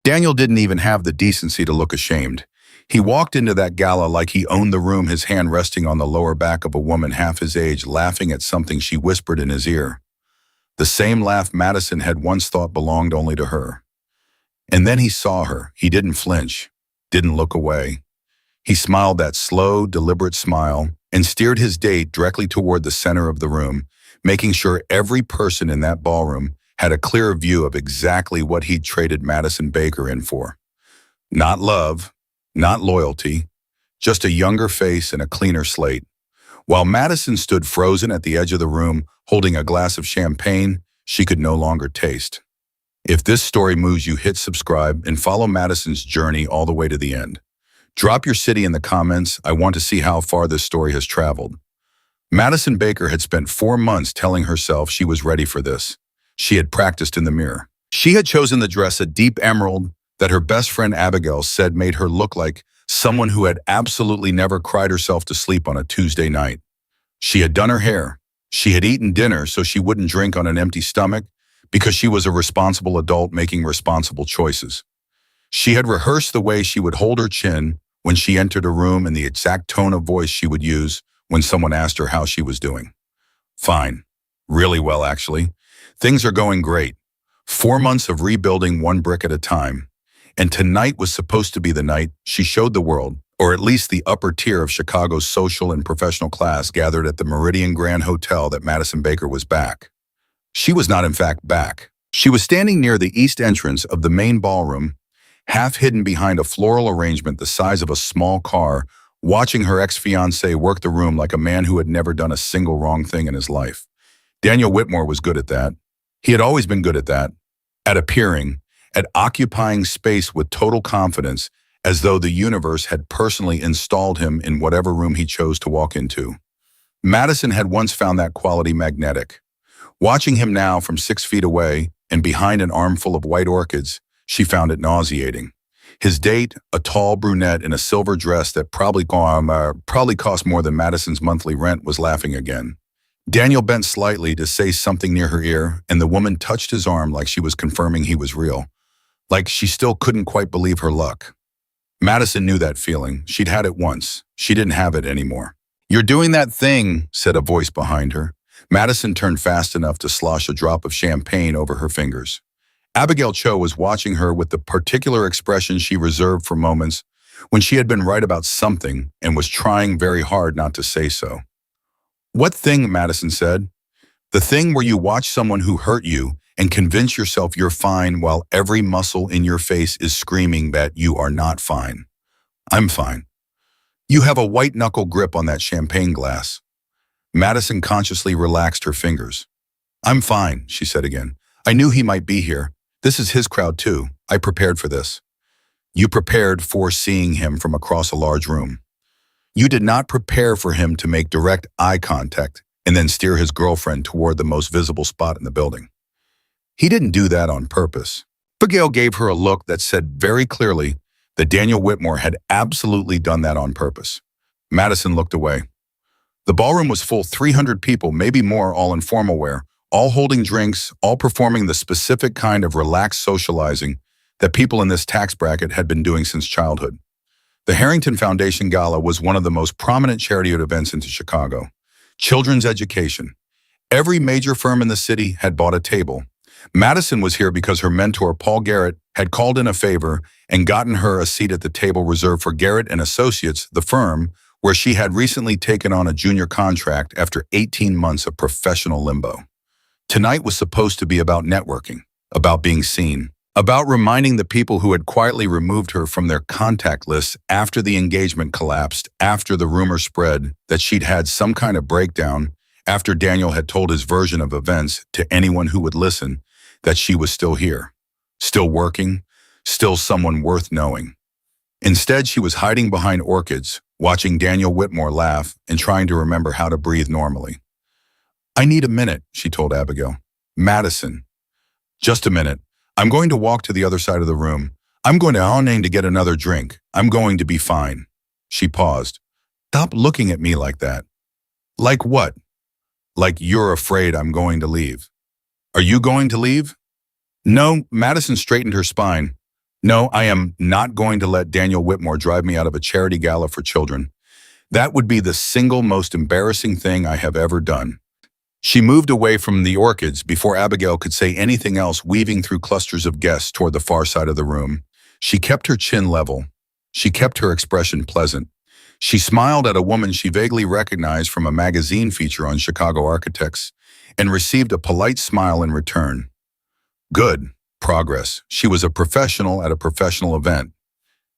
Daniel didn't even have the decency to look ashamed. He walked into that gala like he owned the room, his hand resting on the lower back of a woman half his age, laughing at something she whispered in his ear. The same laugh Madison had once thought belonged only to her. And then he saw her. He didn't flinch, didn't look away. He smiled that slow, deliberate smile and steered his date directly toward the center of the room, making sure every person in that ballroom had a clear view of exactly what he'd traded Madison Baker in for. Not love, not loyalty, just a younger face and a cleaner slate. While Madison stood frozen at the edge of the room, holding a glass of champagne she could no longer taste. If this story moves you, hit subscribe and follow Madison's journey all the way to the end. Drop your city in the comments. I want to see how far this story has traveled. Madison Baker had spent 4 months telling herself she was ready for this. She had practiced in the mirror. She had chosen the dress, a deep emerald, that her best friend Abigail said made her look like someone who had absolutely never cried herself to sleep on a Tuesday night. She had done her hair. She had eaten dinner so she wouldn't drink on an empty stomach, because she was a responsible adult making responsible choices. She had rehearsed the way she would hold her chin when she entered a room and the exact tone of voice she would use when someone asked her how she was doing. Fine. Really well, actually. Things are going great. 4 months of rebuilding one brick at a time. And tonight was supposed to be the night she showed the world, or at least the upper tier of Chicago's social and professional class gathered at the Meridian Grand Hotel, that Madison Baker was back. She was not in fact back. She was standing near the east entrance of the main ballroom, half hidden behind a floral arrangement the size of a small car, watching her ex-fiancé work the room like a man who had never done a single wrong thing in his life. Daniel Whitmore was good at that. He had always been good at that, at appearing, at occupying space with total confidence, as though the universe had personally installed him in whatever room he chose to walk into. Madison had once found that quality magnetic. Watching him now from 6 feet away and behind an armful of white orchids, she found it nauseating. His date, a tall brunette in a silver dress that probably cost more than Madison's monthly rent, was laughing again. Daniel bent slightly to say something near her ear, and the woman touched his arm like she was confirming he was real, like she still couldn't quite believe her luck. Madison knew that feeling. She'd had it once. She didn't have it anymore. "You're doing that thing," said a voice behind her. Madison turned fast enough to slosh a drop of champagne over her fingers. Abigail Cho was watching her with the particular expression she reserved for moments when she had been right about something and was trying very hard not to say so. "What thing?" Madison said. "The thing where you watch someone who hurt you and convince yourself you're fine while every muscle in your face is screaming that you are not fine." "I'm fine." "You have a white-knuckle grip on that champagne glass." Madison consciously relaxed her fingers. "I'm fine," she said again. "I knew he might be here. This is his crowd too. I prepared for this." "You prepared for seeing him from across a large room. You did not prepare for him to make direct eye contact and then steer his girlfriend toward the most visible spot in the building. He didn't do that on purpose." Abigail gave her a look that said very clearly that Daniel Whitmore had absolutely done that on purpose. Madison looked away. The ballroom was full, 300 people, maybe more, all in formal wear, all holding drinks, all performing the specific kind of relaxed socializing that people in this tax bracket had been doing since childhood. The Harrington Foundation Gala was one of the most prominent charity events in Chicago. Children's education. Every major firm in the city had bought a table. Madison was here because her mentor, Paul Garrett, had called in a favor and gotten her a seat at the table reserved for Garrett and Associates, the firm where she had recently taken on a junior contract after 18 months of professional limbo. Tonight was supposed to be about networking, about being seen, about reminding the people who had quietly removed her from their contact lists after the engagement collapsed, after the rumor spread that she'd had some kind of breakdown, after Daniel had told his version of events to anyone who would listen, that she was still here, still working, still someone worth knowing. Instead, she was hiding behind orchids, watching Daniel Whitmore laugh and trying to remember how to breathe normally. "I need a minute," she told Abigail. "Madison, just a minute. I'm going to walk to the other side of the room. I'm going to Onane to get another drink. I'm going to be fine." She paused. "Stop looking at me like that." "Like what?" "Like you're afraid I'm going to leave." "Are you going to leave?" "No." Madison straightened her spine. No, I am not going to let Daniel Whitmore drive me out of a charity gala for children. That would be the single most embarrassing thing I have ever done. She moved away from the orchids before Abigail could say anything else, weaving through clusters of guests toward the far side of the room. She kept her chin level. She kept her expression pleasant. She smiled at a woman she vaguely recognized from a magazine feature on Chicago architects and received a polite smile in return. Good. Progress. She was a professional at a professional event.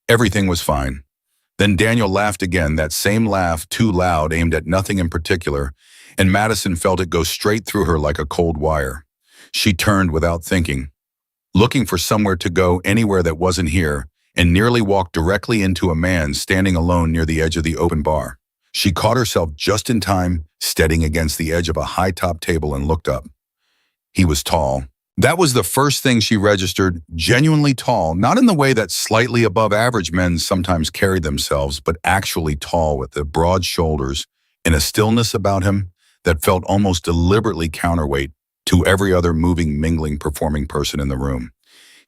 Everything was fine. Then Daniel laughed again, that same laugh, too loud, aimed at nothing in particular, and Madison felt it go straight through her like a cold wire. She turned without thinking, looking for somewhere to go, anywhere that wasn't here, and nearly walked directly into a man standing alone near the edge of the open bar. She caught herself just in time, steadying against the edge of a high-top table, and looked up. He was tall. That was the first thing she registered, genuinely tall, not in the way that slightly above average men sometimes carry themselves, but actually tall, with the broad shoulders and a stillness about him that felt almost deliberately counterweight to every other moving, mingling, performing person in the room.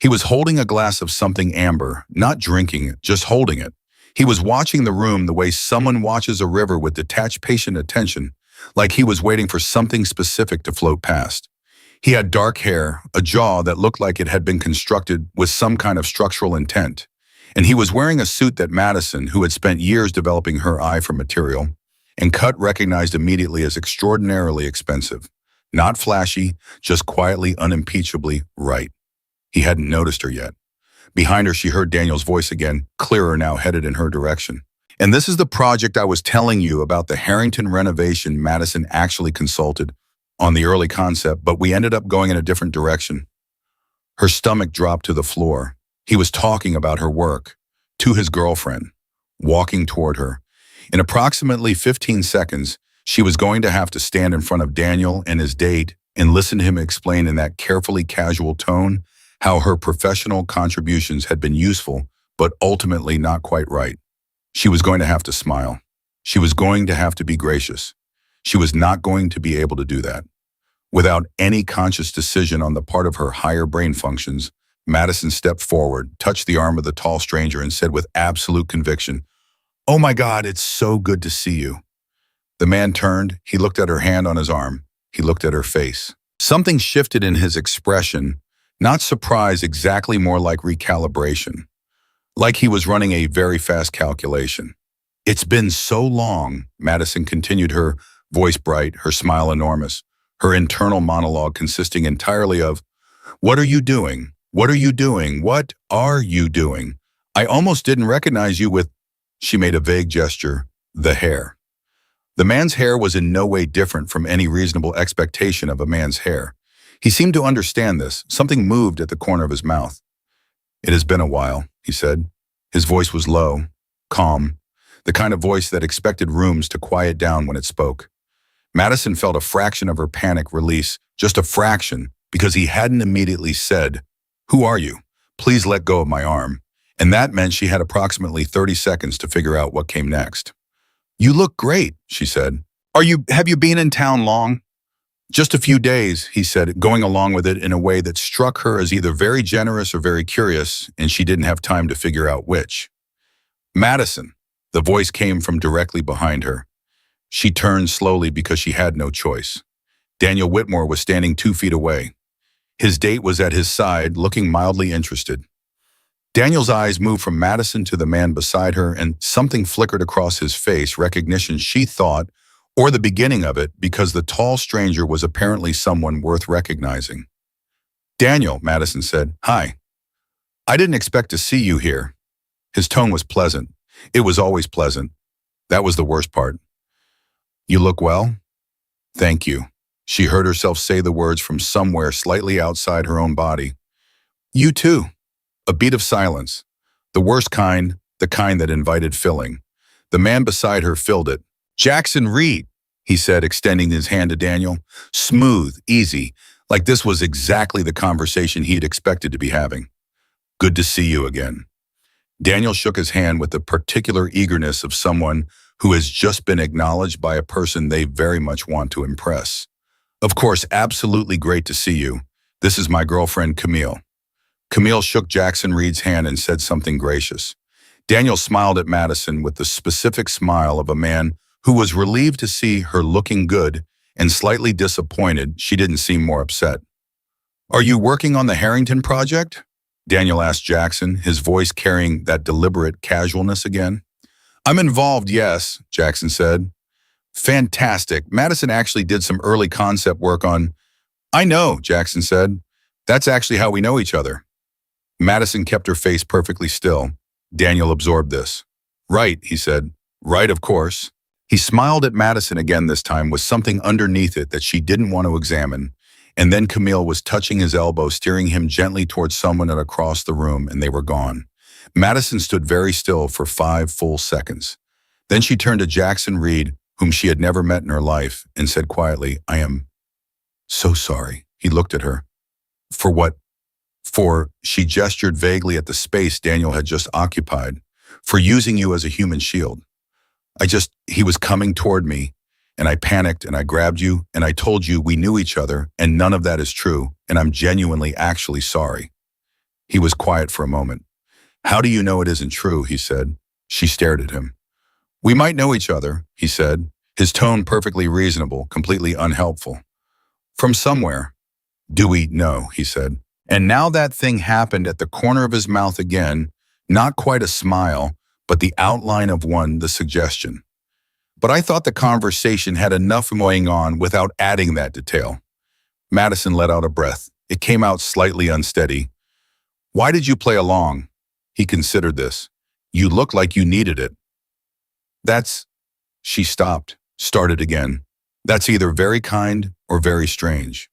He was holding a glass of something amber, not drinking it, just holding it. He was watching the room the way someone watches a river, with detached, patient attention, like he was waiting for something specific to float past. He had dark hair, a jaw that looked like it had been constructed with some kind of structural intent, and he was wearing a suit that Madison, who had spent years developing her eye for material and cut, recognized immediately as extraordinarily expensive. Not flashy, just quietly, unimpeachably right. He hadn't noticed her yet. Behind her, she heard Daniel's voice again, clearer now, headed in her direction. And this is the project I was telling you about, the Harrington renovation. Madison actually consulted on the early concept, but we ended up going in a different direction. Her stomach dropped to the floor. He was talking about her work, to his girlfriend, walking toward her. In approximately 15 seconds, she was going to have to stand in front of Daniel and his date and listen to him explain in that carefully casual tone how her professional contributions had been useful, but ultimately not quite right. She was going to have to smile. She was going to have to be gracious. She was not going to be able to do that. Without any conscious decision on the part of her higher brain functions, Madison stepped forward, touched the arm of the tall stranger, and said with absolute conviction, "Oh my God, it's so good to see you." The man turned. He looked at her hand on his arm. He looked at her face. Something shifted in his expression, not surprise, exactly, more like recalibration, like he was running a very fast calculation. "It's been so long," Madison continued, her voice bright, her smile enormous, her internal monologue consisting entirely of, "What are you doing? What are you doing? What are you doing? I almost didn't recognize you with—" She made a vague gesture, "the hair." The man's hair was in no way different from any reasonable expectation of a man's hair. He seemed to understand this. Something moved at the corner of his mouth. "It has been a while," he said. His voice was low, calm, the kind of voice that expected rooms to quiet down when it spoke. Madison felt a fraction of her panic release, just a fraction, because he hadn't immediately said, "Who are you? Please let go of my arm." And that meant she had approximately 30 seconds to figure out what came next. "You look great," she said. Have you been in town long?" "Just a few days," he said, going along with it in a way that struck her as either very generous or very curious, and she didn't have time to figure out which. "Madison," the voice came from directly behind her. She turned slowly because she had no choice. Daniel Whitmore was standing 2 feet away. His date was at his side, looking mildly interested. Daniel's eyes moved from Madison to the man beside her, and something flickered across his face, recognition, she thought, or the beginning of it, because the tall stranger was apparently someone worth recognizing. "Daniel," Madison said, "Hi. I didn't expect to see you here." His tone was pleasant. It was always pleasant. That was the worst part. "You look well?" "Thank you." She heard herself say the words from somewhere slightly outside her own body. "You too." A beat of silence. The worst kind, the kind that invited filling. The man beside her filled it. "Jackson Reed," he said, extending his hand to Daniel. Smooth, easy, like this was exactly the conversation he had expected to be having. "Good to see you again." Daniel shook his hand with the particular eagerness of someone who has just been acknowledged by a person they very much want to impress. "Of course, absolutely great to see you. This is my girlfriend, Camille." Camille shook Jackson Reed's hand and said something gracious. Daniel smiled at Madison with the specific smile of a man who was relieved to see her looking good and slightly disappointed she didn't seem more upset. "Are you working on the Harrington project?" Daniel asked Jackson, his voice carrying that deliberate casualness again. "I'm involved, yes," Jackson said. "Fantastic. Madison actually did some early concept work on—" "I know," Jackson said. "That's actually how we know each other." Madison kept her face perfectly still. Daniel absorbed this. "Right," he said. "Right, of course." He smiled at Madison again this time with something underneath it that she didn't want to examine. And then Camille was touching his elbow, steering him gently towards someone across the room, and they were gone. Madison stood very still for 5 full seconds. Then she turned to Jackson Reed, whom she had never met in her life, and said quietly, "I am so sorry." He looked at her. "For what?" "For," she gestured vaguely at the space Daniel had just occupied, "for using you as a human shield. He was coming toward me, and I panicked, and I grabbed you, and I told you we knew each other, and none of that is true, and I'm genuinely actually sorry." He was quiet for a moment. "How do you know it isn't true?" he said. She stared at him. "We might know each other," he said, his tone perfectly reasonable, completely unhelpful. "From somewhere." "Do we?" "No," he said. And now that thing happened at the corner of his mouth again, not quite a smile, but the outline of one, the suggestion. "But I thought the conversation had enough going on without adding that detail." Madison let out a breath. It came out slightly unsteady. "Why did you play along?" He considered this. "You looked like you needed it." "That's—" She stopped, started again. "That's either very kind or very strange."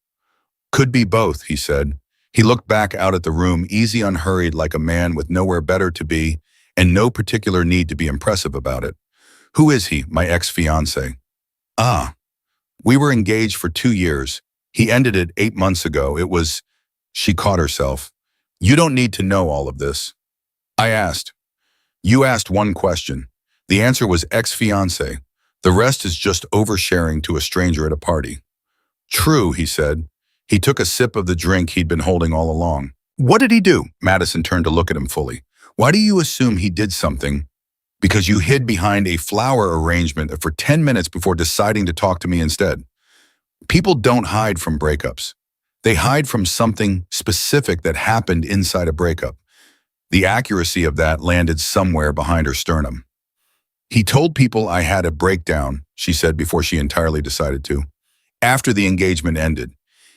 "Could be both," he said. He looked back out at the room, easy, unhurried, like a man with nowhere better to be and no particular need to be impressive about it. "Who is he?" "My ex-fiancé." "Ah." "We were engaged for 2 years. He ended it 8 months ago. It was—" She caught herself. "You don't need to know all of this." I asked. "You asked one question. The answer was ex-fiancé. The rest is just oversharing to a stranger at a party." "True," he said. He took a sip of the drink he'd been holding all along. "What did he do?" Madison turned to look at him fully. "Why do you assume he did something?" "Because you hid behind a flower arrangement for 10 minutes before deciding to talk to me instead." People don't hide from breakups. They hide from something specific that happened inside a breakup. The accuracy of that landed somewhere behind her sternum. "He told people I had a breakdown," she said before she entirely decided to. "After the engagement ended.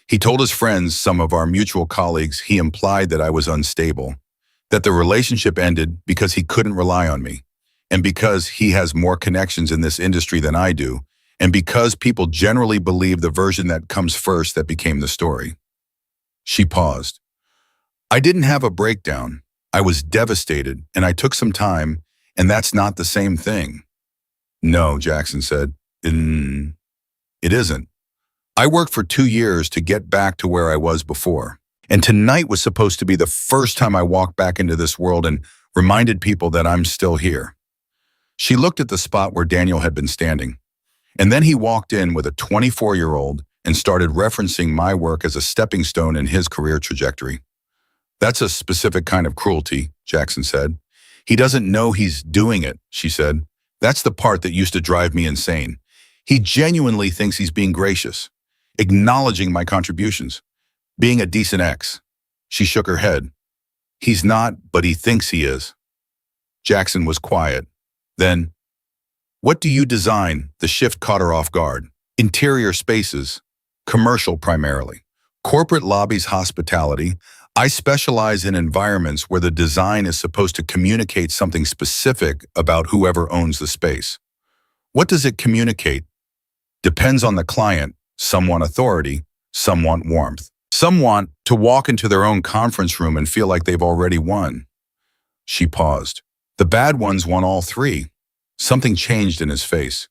He told his friends, some of our mutual colleagues, he implied that I was unstable, that the relationship ended because he couldn't rely on me, and because he has more connections in this industry than I do, and because people generally believe the version that comes first that became the story." She paused. "I didn't have a breakdown. I was devastated, and I took some time, and that's not the same thing." "No," Jackson said. It isn't. I worked for 2 years to get back to where I was before. And tonight was supposed to be the first time I walked back into this world and reminded people that I'm still here." She looked at the spot where Daniel had been standing. "And then he walked in with a 24-year-old and started referencing my work as a stepping stone in his career trajectory." "That's a specific kind of cruelty," Jackson said. "He doesn't know he's doing it," she said. "That's the part that used to drive me insane. He genuinely thinks he's being gracious, acknowledging my contributions, being a decent ex." She shook her head. "He's not, but he thinks he is." Jackson was quiet. Then, "What do you design?" The shift caught her off guard. "Interior spaces, commercial primarily. Corporate lobbies, hospitality. I specialize in environments where the design is supposed to communicate something specific about whoever owns the space." "What does it communicate?" "Depends on the client. Some want authority, some want warmth. Some want to walk into their own conference room and feel like they've already won." She paused. "The bad ones want all three." Something changed in his face.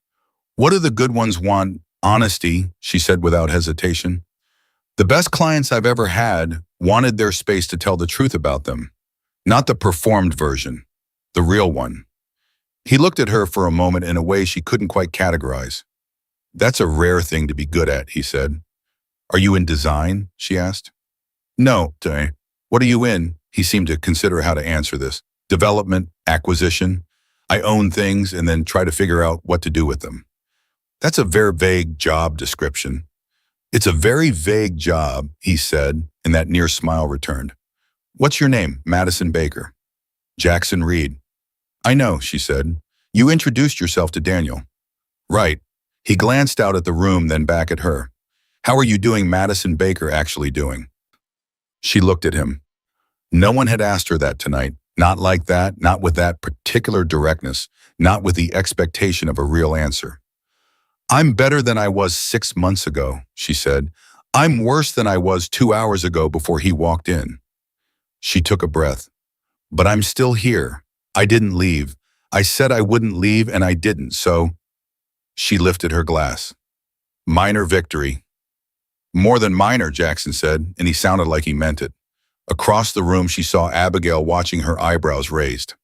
"What do the good ones want?" "Honesty," she said without hesitation. "The best clients I've ever had wanted their space to tell the truth about them. Not the performed version, the real one." He looked at her for a moment in a way she couldn't quite categorize. "That's a rare thing to be good at," he said. "Are you in design?" she asked. "No, What are you in? He seemed to consider how to answer this. Development, acquisition. I own things and then try to figure out what to do with them. That's a very vague job description. It's a very vague job, he said, and that near smile returned. What's your name? Madison Baker. Jackson Reed. I know, she said. You introduced yourself to Daniel. Right. He glanced out at the room, then back at her. How are you doing, Madison Baker actually doing? She looked at him. No one had asked her that tonight. Not like that, not with that particular directness, not with the expectation of a real answer. I'm better than I was 6 months ago, she said. I'm worse than I was 2 hours ago before he walked in. She took a breath. But I'm still here. I didn't leave. I said I wouldn't leave and I didn't, so… She lifted her glass. Minor victory. More than minor, Jackson said, and he sounded like he meant it. Across the room, she saw Abigail watching, her eyebrows raised.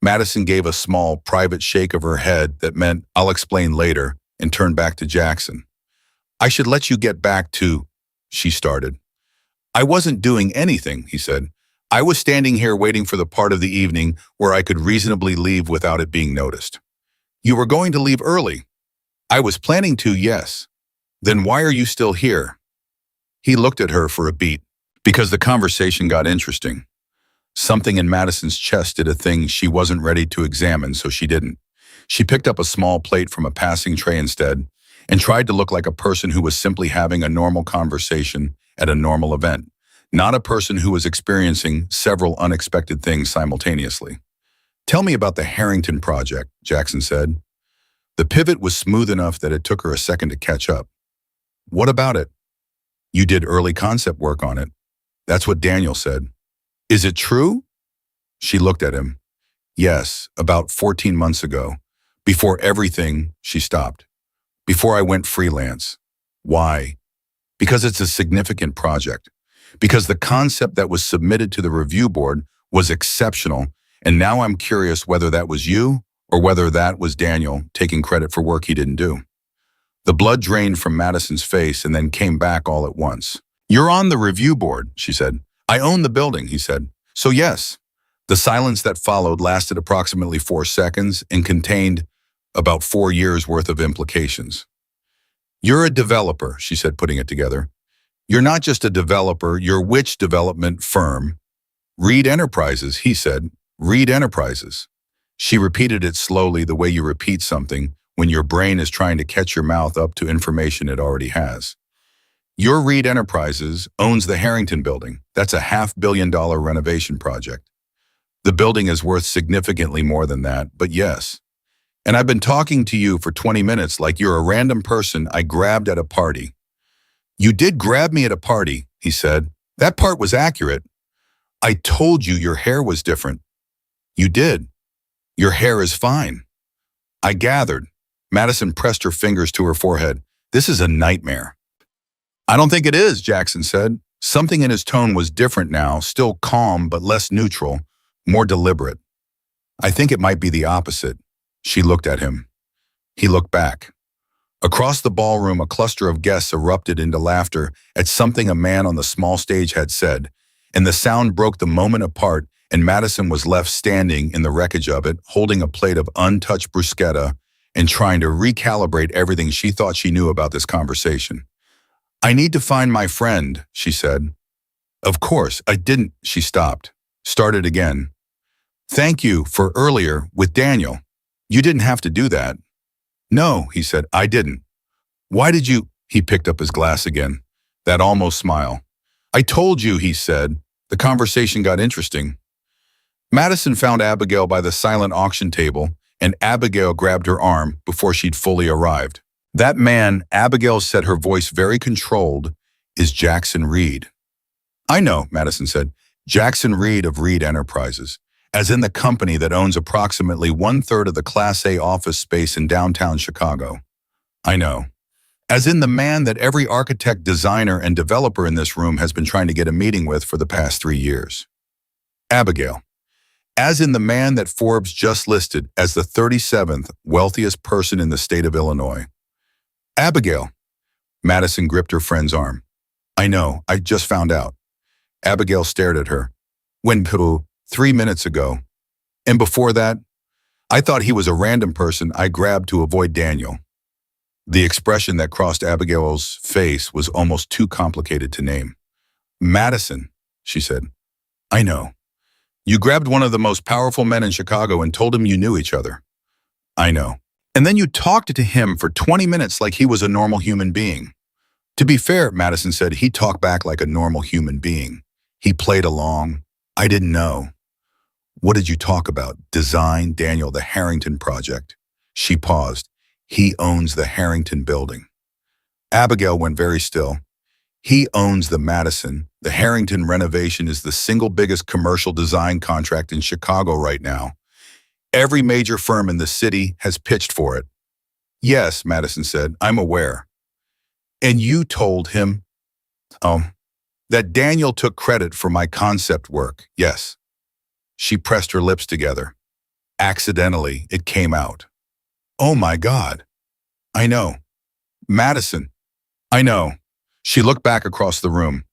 Madison gave a small, private shake of her head that meant, I'll explain later, and turned back to Jackson. I should let you get back to… She started. I wasn't doing anything, he said. I was standing here waiting for the part of the evening where I could reasonably leave without it being noticed. You were going to leave early. I was planning to, yes. Then why are you still here? He looked at her for a beat. Because the conversation got interesting. Something in Madison's chest did a thing she wasn't ready to examine, so she didn't. She picked up a small plate from a passing tray instead and tried to look like a person who was simply having a normal conversation at a normal event, not a person who was experiencing several unexpected things simultaneously. Tell me about the Harrington project, Jackson said. The pivot was smooth enough that it took her a second to catch up. What about it? You did early concept work on it. That's what Daniel said. Is it true? She looked at him. Yes, about 14 months ago. Before everything, she stopped. Before I went freelance. Why? Because it's a significant project. Because the concept that was submitted to the review board was exceptional, and now I'm curious whether that was you or whether that was Daniel taking credit for work he didn't do. The blood drained from Madison's face and then came back all at once. You're on the review board, she said. I own the building, he said. So yes. The silence that followed lasted approximately 4 seconds and contained about 4 years' worth of implications. You're a developer, she said, putting it together. You're not just a developer, you're which development firm? Reed Enterprises, he said. Reed Enterprises. She repeated it slowly, the way you repeat something when your brain is trying to catch your mouth up to information it already has. Your Reed Enterprises owns the Harrington building. That's a $500 million renovation project. The building is worth significantly more than that, but yes. And I've been talking to you for 20 minutes like you're a random person I grabbed at a party. You did grab me at a party, he said. That part was accurate. I told you your hair was different. You did. Your hair is fine. I gathered. Madison pressed her fingers to her forehead. This is a nightmare. I don't think it is, Jackson said. Something in his tone was different now, still calm but less neutral, more deliberate. I think it might be the opposite. She looked at him. He looked back. Across the ballroom, a cluster of guests erupted into laughter at something a man on the small stage had said, and the sound broke the moment apart, and Madison was left standing in the wreckage of it, holding a plate of untouched bruschetta and trying to recalibrate everything she thought she knew about this conversation. I need to find my friend, she said. Of course, I didn't, she stopped. Started again. Thank you for earlier with Daniel. You didn't have to do that. No, he said, I didn't. Why did you… He picked up his glass again. That almost smile. I told you, he said. The conversation got interesting. Madison found Abigail by the silent auction table, and Abigail grabbed her arm before she'd fully arrived. That man, Abigail said, her voice very controlled, is Jackson Reed. I know, Madison said. Jackson Reed of Reed Enterprises, as in the company that owns approximately 1/3 of the Class A office space in downtown Chicago. I know. As in the man that every architect, designer, and developer in this room has been trying to get a meeting with for the past 3 years. Abigail. As in the man that Forbes just listed as the 37th wealthiest person in the state of Illinois. Abigail. Madison gripped her friend's arm. I know, I just found out. Abigail stared at her. When poo, 3 minutes ago. And before that, I thought he was a random person I grabbed to avoid Daniel. The expression that crossed Abigail's face was almost too complicated to name. Madison, she said. I know. You grabbed one of the most powerful men in Chicago and told him you knew each other. I know. And then you talked to him for 20 minutes like he was a normal human being. To be fair, Madison said, he talked back like a normal human being. He played along. I didn't know. What did you talk about? Design, Daniel, the Harrington project. She paused. He owns the Harrington building. Abigail went very still. He owns the Madison. The Harrington renovation is the single biggest commercial design contract in Chicago right now. Every major firm in the city has pitched for it. Yes, Madison said, I'm aware. And you told him, that Daniel took credit for my concept work, yes. She pressed her lips together. Accidentally, it came out. Oh my God. I know. Madison. I know. She looked back across the room.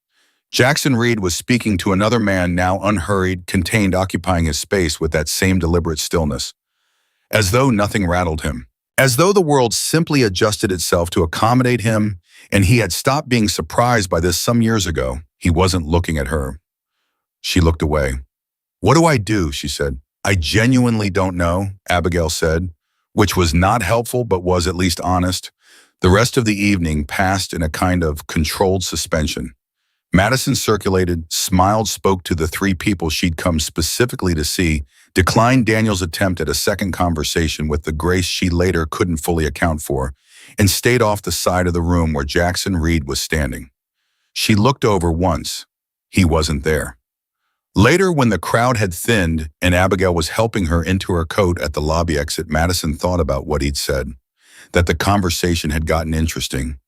Jackson Reed was speaking to another man, now unhurried, contained, occupying his space with that same deliberate stillness. As though nothing rattled him. As though the world simply adjusted itself to accommodate him, and he had stopped being surprised by this some years ago. He wasn't looking at her. She looked away. What do I do? She said. I genuinely don't know, Abigail said, which was not helpful but was at least honest. The rest of the evening passed in a kind of controlled suspension. Madison circulated, smiled, spoke to the three people she'd come specifically to see, declined Daniel's attempt at a second conversation with the grace she later couldn't fully account for, and stayed off the side of the room where Jackson Reed was standing. She looked over once. He wasn't there. Later, when the crowd had thinned and Abigail was helping her into her coat at the lobby exit, Madison thought about what he'd said, that the conversation had gotten interesting,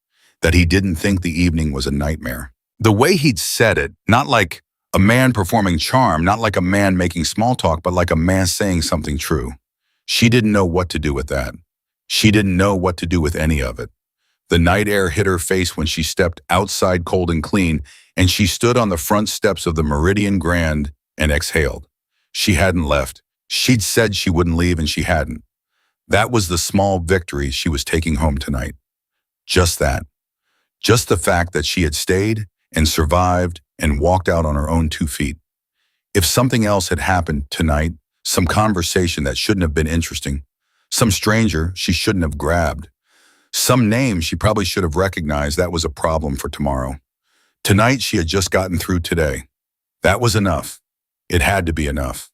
that he didn't think the evening was a nightmare. The way he'd said it, not like a man performing charm, not like a man making small talk, but like a man saying something true. She didn't know what to do with that. She didn't know what to do with any of it. The night air hit her face when she stepped outside cold and clean, and she stood on the front steps of the Meridian Grand and exhaled. She hadn't left. She'd said she wouldn't leave, and she hadn't. That was the small victory she was taking home tonight. Just that. Just the fact that she had stayed and survived and walked out on her own 2 feet. If something else had happened tonight, some conversation that shouldn't have been interesting, some stranger she shouldn't have grabbed, some name she probably should have recognized, that was a problem for tomorrow. Tonight she had just gotten through today. That was enough. It had to be enough.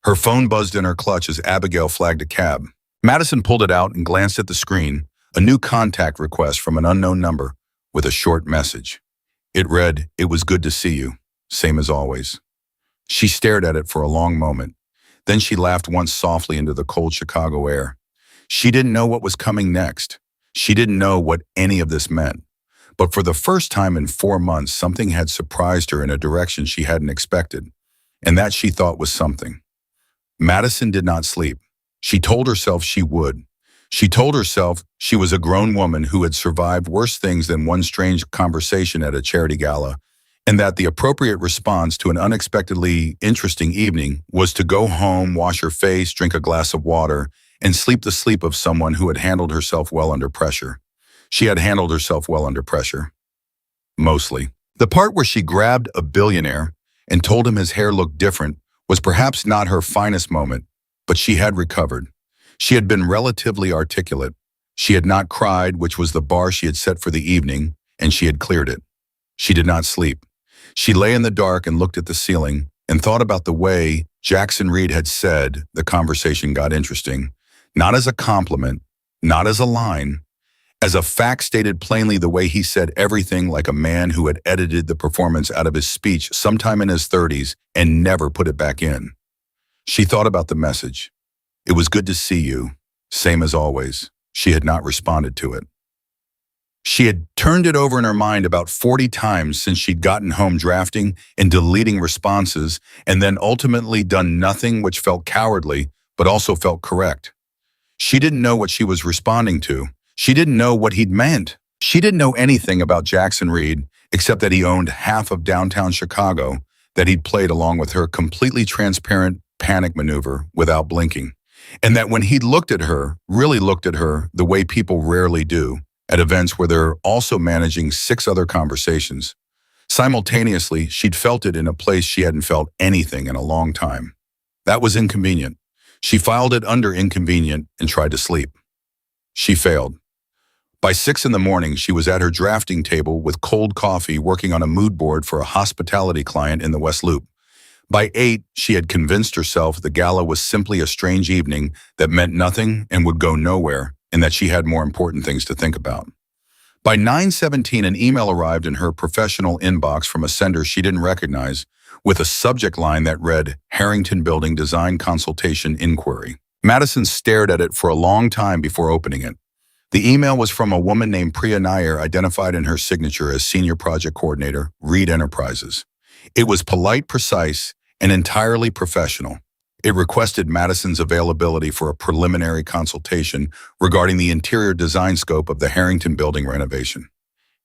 Her phone buzzed in her clutch as Abigail flagged a cab. Madison pulled it out and glanced at the screen, a new contact request from an unknown number with a short message. It read, "It was good to see you, same as always." She stared at it for a long moment. Then she laughed once softly into the cold Chicago air. She didn't know what was coming next. She didn't know what any of this meant. But for the first time in 4 months, something had surprised her in a direction she hadn't expected, and that she thought was something. Madison did not sleep. She told herself she would. She told herself she was a grown woman who had survived worse things than one strange conversation at a charity gala, and that the appropriate response to an unexpectedly interesting evening was to go home, wash her face, drink a glass of water, and sleep the sleep of someone who had handled herself well under pressure. She had handled herself well under pressure. Mostly. The part where she grabbed a billionaire and told him his hair looked different was perhaps not her finest moment, but she had recovered. She had been relatively articulate. She had not cried, which was the bar she had set for the evening, and she had cleared it. She did not sleep. She lay in the dark and looked at the ceiling and thought about the way Jackson Reed had said the conversation got interesting, not as a compliment, not as a line, as a fact stated plainly the way he said everything, like a man who had edited the performance out of his speech sometime in his 30s and never put it back in. She thought about the message. It was good to see you, same as always. She had not responded to it. She had turned it over in her mind about 40 times since she'd gotten home, drafting and deleting responses, and then ultimately done nothing, which felt cowardly, but also felt correct. She didn't know what she was responding to. She didn't know what he'd meant. She didn't know anything about Jackson Reed, except that he owned half of downtown Chicago that he'd played along with her completely transparent panic maneuver without blinking. And that when he looked at her, really looked at her the way people rarely do, at events where they're also managing 6 other conversations, simultaneously, she'd felt it in a place she hadn't felt anything in a long time. That was inconvenient. She filed it under inconvenient and tried to sleep. She failed. By 6 in the morning, she was at her drafting table with cold coffee working on a mood board for a hospitality client in the West Loop. By 8, she had convinced herself the gala was simply a strange evening that meant nothing and would go nowhere, and that she had more important things to think about. By 9:17, an email arrived in her professional inbox from a sender she didn't recognize, with a subject line that read, Harrington Building Design Consultation Inquiry. Madison stared at it for a long time before opening it. The email was from a woman named Priya Nair, identified in her signature as Senior Project Coordinator, Reed Enterprises. It was polite, precise, and entirely professional. It requested Madison's availability for a preliminary consultation regarding the interior design scope of the Harrington Building renovation.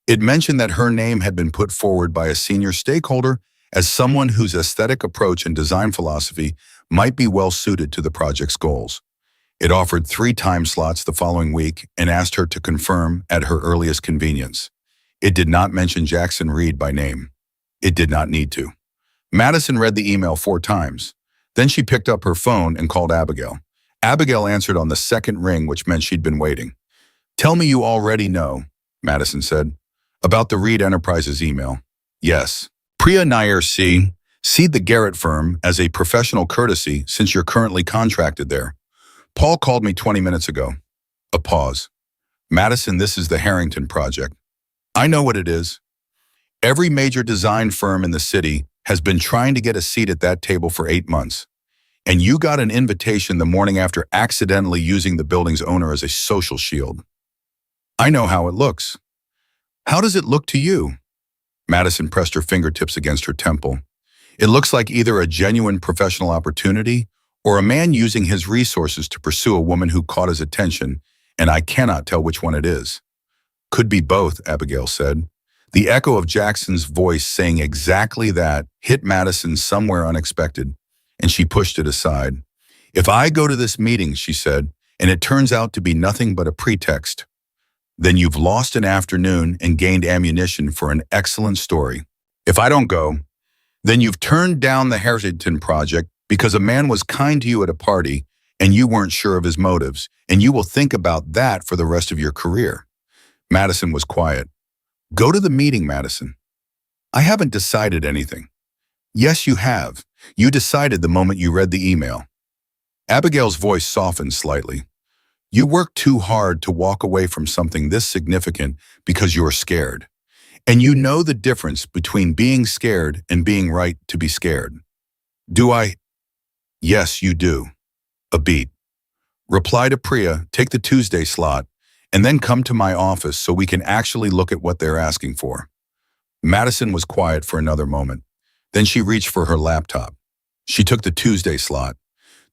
It mentioned that her name had been put forward by a senior stakeholder as someone whose aesthetic approach and design philosophy might be well suited to the project's goals. It offered 3 time slots the following week and asked her to confirm at her earliest convenience. It did not mention Jackson Reed by name. It did not need to. Madison read the email 4 times. Then she picked up her phone and called Abigail. Abigail answered on the second ring, which meant she'd been waiting. Tell me you already know, Madison said. About the Reed Enterprises email. Yes. Priya Nair see the Garrett firm as a professional courtesy since you're currently contracted there. Paul called me 20 minutes ago. A pause. Madison, this is the Harrington project. I know what it is. Every major design firm in the city has been trying to get a seat at that table for 8 months. And you got an invitation the morning after accidentally using the building's owner as a social shield. I know how it looks. How does it look to you? Madison pressed her fingertips against her temple. It looks like either a genuine professional opportunity or a man using his resources to pursue a woman who caught his attention, and I cannot tell which one it is. Could be both, Abigail said. The echo of Jackson's voice saying exactly that hit Madison somewhere unexpected, and she pushed it aside. If I go to this meeting, she said, and it turns out to be nothing but a pretext, then you've lost an afternoon and gained ammunition for an excellent story. If I don't go, then you've turned down the Harrington project because a man was kind to you at a party and you weren't sure of his motives, and you will think about that for the rest of your career. Madison was quiet. Go to the meeting, Madison. I haven't decided anything. Yes, you have. You decided the moment you read the email. Abigail's voice softened slightly. You worked too hard to walk away from something this significant because you're scared. And you know the difference between being scared and being right to be scared. Do I? Yes, you do. A beat. Reply to Priya, take the Tuesday slot, and then come to my office so we can actually look at what they're asking for. Madison was quiet for another moment. Then she reached for her laptop. She took the Tuesday slot.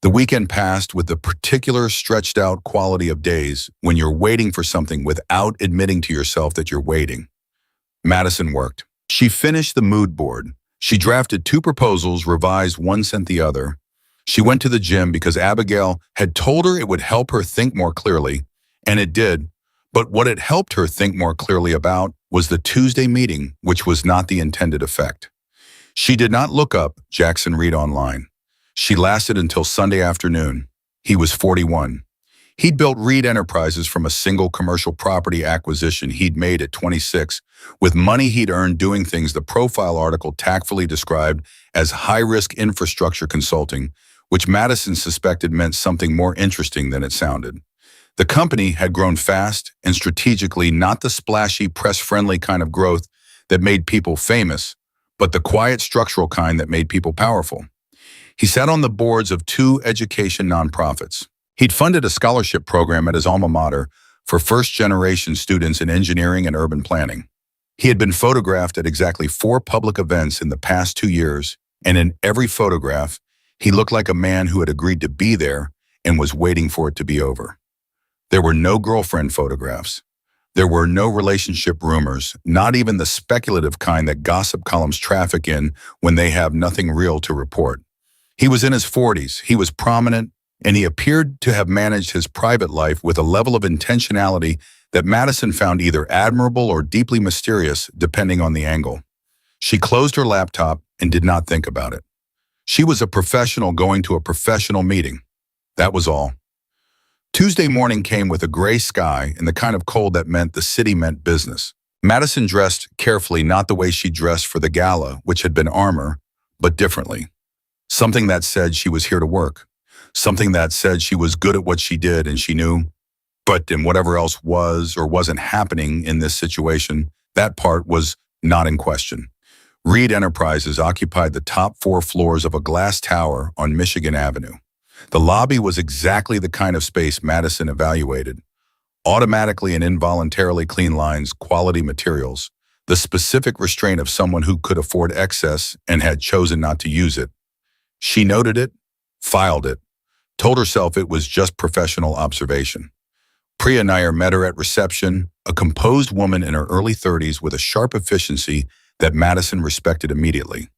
The weekend passed with the particular stretched out quality of days when you're waiting for something without admitting to yourself that you're waiting. Madison worked. She finished the mood board. She drafted 2 proposals, revised one sent the other. She went to the gym because Abigail had told her it would help her think more clearly, and it did. But what it helped her think more clearly about was the Tuesday meeting, which was not the intended effect. She did not look up Jackson Reed online. She lasted until Sunday afternoon. He was 41. He'd built Reed Enterprises from a single commercial property acquisition he'd made at 26, with money he'd earned doing things the profile article tactfully described as high-risk infrastructure consulting, which Madison suspected meant something more interesting than it sounded. The company had grown fast and strategically, not the splashy, press-friendly kind of growth that made people famous, but the quiet structural kind that made people powerful. He sat on the boards of 2 education nonprofits. He'd funded a scholarship program at his alma mater for first-generation students in engineering and urban planning. He had been photographed at exactly 4 public events in the past 2 years, and in every photograph, he looked like a man who had agreed to be there and was waiting for it to be over. There were no girlfriend photographs. There were no relationship rumors, not even the speculative kind that gossip columns traffic in when they have nothing real to report. He was in his 40s, he was prominent, and he appeared to have managed his private life with a level of intentionality that Madison found either admirable or deeply mysterious, depending on the angle. She closed her laptop and did not think about it. She was a professional going to a professional meeting. That was all. Tuesday morning came with a gray sky and the kind of cold that meant the city meant business. Madison dressed carefully, not the way she dressed for the gala, which had been armor, but differently. Something that said she was here to work. Something that said she was good at what she did and she knew. But in whatever else was or wasn't happening in this situation, that part was not in question. Reed Enterprises occupied the top 4 floors of a glass tower on Michigan Avenue. The lobby was exactly the kind of space Madison evaluated. Automatically and involuntarily clean lines, quality materials, the specific restraint of someone who could afford excess and had chosen not to use it. She noted it, filed it, told herself it was just professional observation. Priya Nair met her at reception, a composed woman in her early 30s with a sharp efficiency that Madison respected immediately.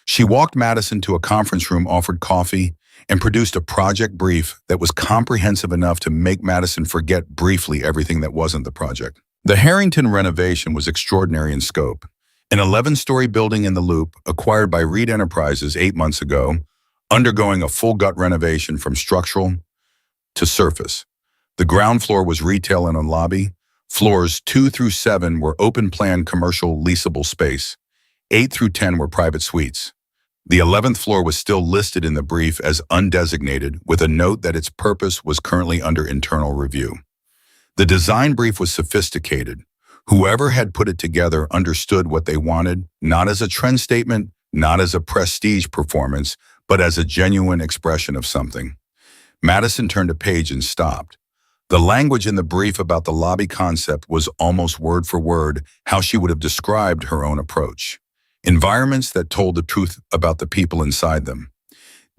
She walked Madison to a conference room, offered coffee, and produced a project brief that was comprehensive enough to make Madison forget briefly everything that wasn't the project. The Harrington renovation was extraordinary in scope. An 11-story building in the Loop, acquired by Reed Enterprises 8 months ago, undergoing a full gut renovation from structural to surface. The ground floor was retail and a lobby. Floors 2 through 7 were open-plan commercial leasable space. 8 through 10 were private suites. The 11th floor was still listed in the brief as undesignated, with a note that its purpose was currently under internal review. The design brief was sophisticated. Whoever had put it together understood what they wanted, not as a trend statement, not as a prestige performance, but as a genuine expression of something. Madison turned a page and stopped. The language in the brief about the lobby concept was almost word for word how she would have described her own approach. Environments that told the truth about the people inside them.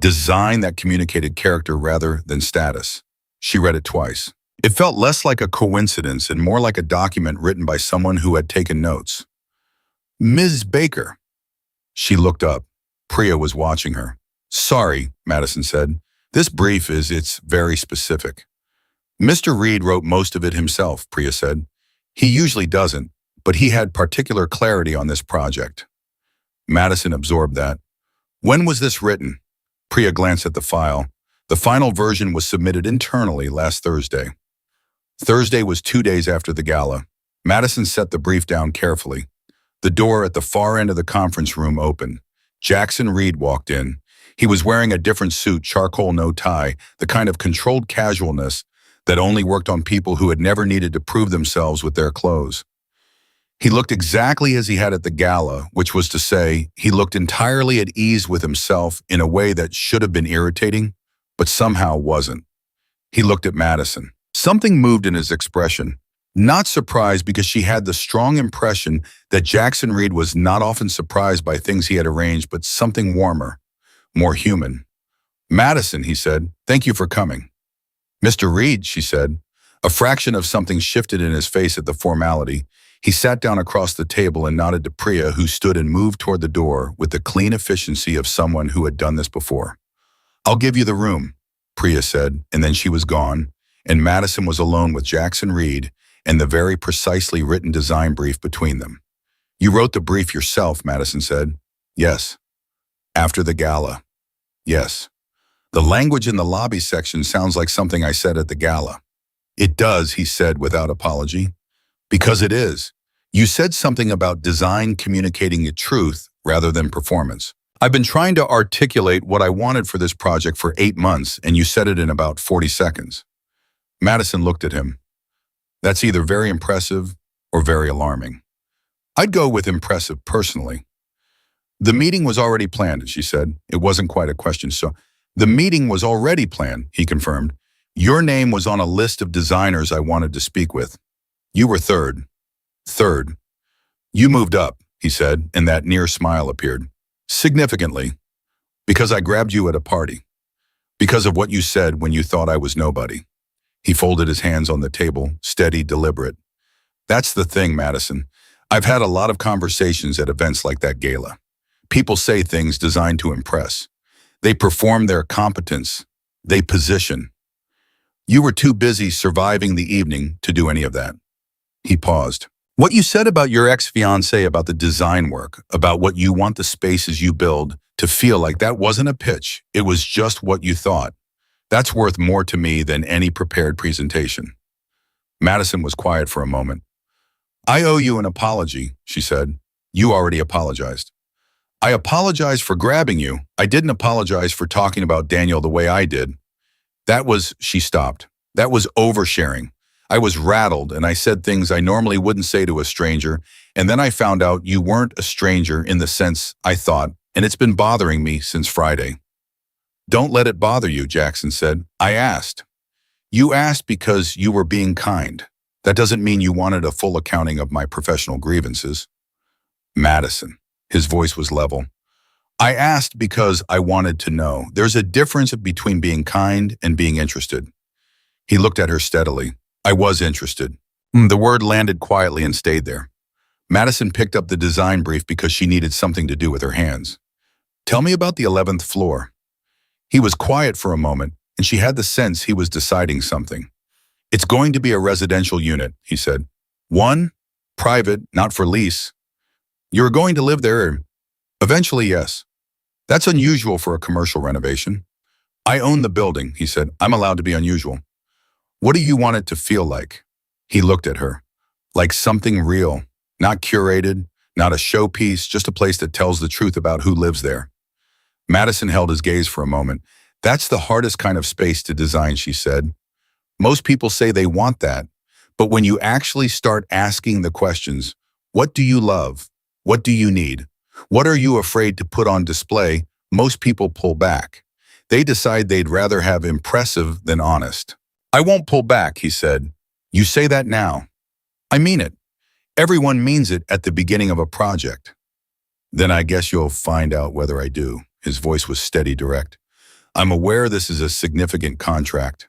Design that communicated character rather than status. She read it twice. It felt less like a coincidence and more like a document written by someone who had taken notes. Ms. Baker. She looked up. Priya was watching her. Sorry, Madison said. This brief it's very specific. Mr. Reed wrote most of it himself, Priya said. He usually doesn't, but he had particular clarity on this project. Madison absorbed that. When was this written? Priya glanced at the file. The final version was submitted internally last Thursday. Thursday was 2 days after the gala. Madison set the brief down carefully. The door at the far end of the conference room opened. Jackson Reed walked in. He was wearing a different suit, charcoal, no tie, the kind of controlled casualness that only worked on people who had never needed to prove themselves with their clothes. He looked exactly as he had at the gala, which was to say, he looked entirely at ease with himself in a way that should have been irritating, but somehow wasn't. He looked at Madison. Something moved in his expression. Not surprised, because she had the strong impression that Jackson Reed was not often surprised by things he had arranged, but something warmer, more human. Madison, he said, thank you for coming. Mr. Reed, she said. A fraction of something shifted in his face at the formality. He sat down across the table and nodded to Priya, who stood and moved toward the door with the clean efficiency of someone who had done this before. I'll give you the room, Priya said, and then she was gone, and Madison was alone with Jackson Reed and the very precisely written design brief between them. You wrote the brief yourself, Madison said. Yes. After the gala. Yes. The language in the lobby section sounds like something I said at the gala. It does, he said without apology. Because it is. You said something about design communicating the truth rather than performance. I've been trying to articulate what I wanted for this project for 8 months, and you said it in about 40 seconds. Madison looked at him. That's either very impressive or very alarming. I'd go with impressive personally. The meeting was already planned, she said. It wasn't quite a question, so the meeting was already planned, he confirmed. Your name was on a list of designers I wanted to speak with. You were third. Third. You moved up, he said, and that near smile appeared. Significantly. Because I grabbed you at a party. Because of what you said when you thought I was nobody. He folded his hands on the table, steady, deliberate. That's the thing, Madison. I've had a lot of conversations at events like that gala. People say things designed to impress. They perform their competence. They position. You were too busy surviving the evening to do any of that. He paused. What you said about your ex-fiancé, about the design work, about what you want the spaces you build to feel like, that wasn't a pitch. It was just what you thought. That's worth more to me than any prepared presentation. Madison was quiet for a moment. I owe you an apology, she said. You already apologized. I apologize for grabbing you. I didn't apologize for talking about Daniel the way I did. She stopped. That was oversharing. I was rattled and I said things I normally wouldn't say to a stranger, and then I found out you weren't a stranger in the sense I thought, and it's been bothering me since Friday. Don't let it bother you, Jackson said. I asked. You asked because you were being kind. That doesn't mean you wanted a full accounting of my professional grievances. Madison. His voice was level. I asked because I wanted to know. There's a difference between being kind and being interested. He looked at her steadily. I was interested. The word landed quietly and stayed there. Madison picked up the design brief because she needed something to do with her hands. Tell me about the 11th floor. He was quiet for a moment, and she had the sense he was deciding something. It's going to be a residential unit, he said. One, private, not for lease. You're going to live there? Eventually, yes. That's unusual for a commercial renovation. I own the building, he said. I'm allowed to be unusual. What do you want it to feel like? He looked at her. Like something real, not curated, not a showpiece, just a place that tells the truth about who lives there. Madison held his gaze for a moment. That's the hardest kind of space to design, she said. Most people say they want that, but when you actually start asking the questions, what do you love? What do you need? What are you afraid to put on display? Most people pull back. They decide they'd rather have impressive than honest. I won't pull back, he said. You say that now. I mean it. Everyone means it at the beginning of a project. Then I guess you'll find out whether I do. His voice was steady, direct. I'm aware this is a significant contract.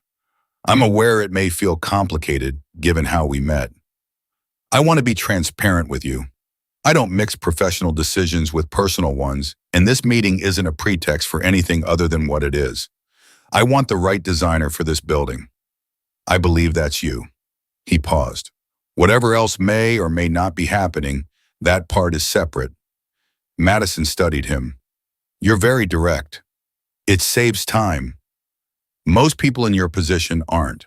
I'm aware it may feel complicated given how we met. I want to be transparent with you. I don't mix professional decisions with personal ones, and this meeting isn't a pretext for anything other than what it is. I want the right designer for this building. I believe that's you. He paused. Whatever else may or may not be happening, that part is separate. Madison studied him. You're very direct. It saves time. Most people in your position aren't.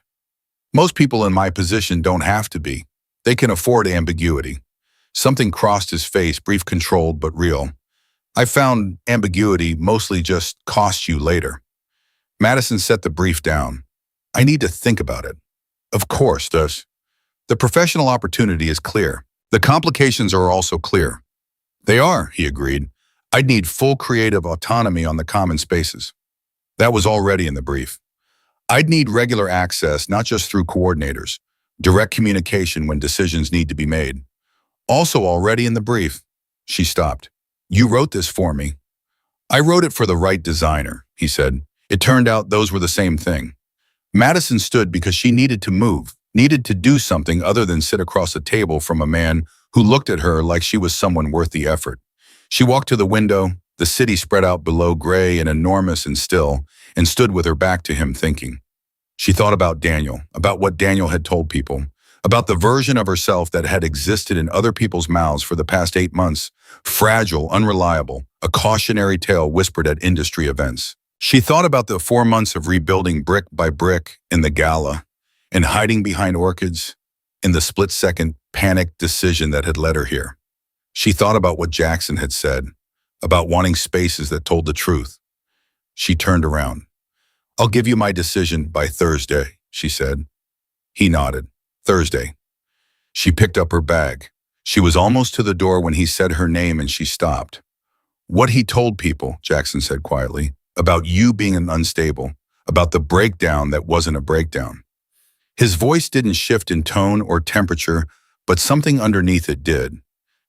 Most people in my position don't have to be. They can afford ambiguity. Something crossed his face, brief, controlled, but real. I found ambiguity mostly just costs you later. Madison set the brief down. I need to think about it. Of course, the professional opportunity is clear. The complications are also clear. They are, he agreed. I'd need full creative autonomy on the common spaces. That was already in the brief. I'd need regular access, not just through coordinators, direct communication when decisions need to be made. Also already in the brief. She stopped. You wrote this for me. I wrote it for the right designer, he said. It turned out those were the same thing. Madison stood because she needed to move, needed to do something other than sit across a table from a man who looked at her like she was someone worth the effort. She walked to the window, the city spread out below, gray and enormous and still, and stood with her back to him, thinking. She thought about Daniel, about what Daniel had told people, about the version of herself that had existed in other people's mouths for the past 8 months, fragile, unreliable, a cautionary tale whispered at industry events. She thought about the 4 months of rebuilding brick by brick in the gala, and hiding behind orchids, in the split-second panicked decision that had led her here. She thought about what Jackson had said, about wanting spaces that told the truth. She turned around. I'll give you my decision by Thursday, she said. He nodded. Thursday. She picked up her bag. She was almost to the door when he said her name and she stopped. What he told people, Jackson said quietly, about you being an unstable, about the breakdown that wasn't a breakdown. His voice didn't shift in tone or temperature, but something underneath it did.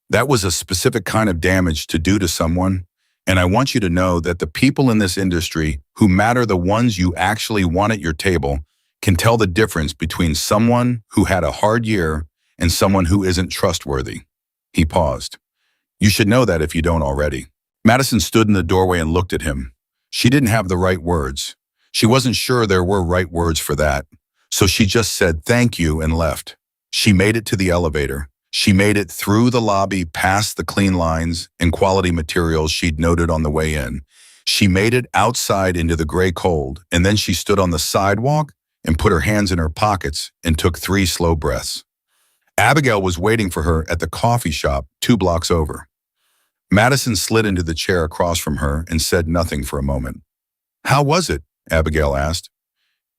That was a specific kind of damage to do to someone, and I want you to know that the people in this industry who matter, the ones you actually want at your table, can tell the difference between someone who had a hard year and someone who isn't trustworthy. He paused. You should know that if you don't already. Madison stood in the doorway and looked at him. She didn't have the right words. She wasn't sure there were right words for that. So she just said thank you and left. She made it to the elevator. She made it through the lobby, past the clean lines and quality materials she'd noted on the way in. She made it outside into the gray cold, and then she stood on the sidewalk and put her hands in her pockets and took 3 slow breaths. Abigail was waiting for her at the coffee shop 2 blocks over. Madison slid into the chair across from her and said nothing for a moment. How was it? Abigail asked.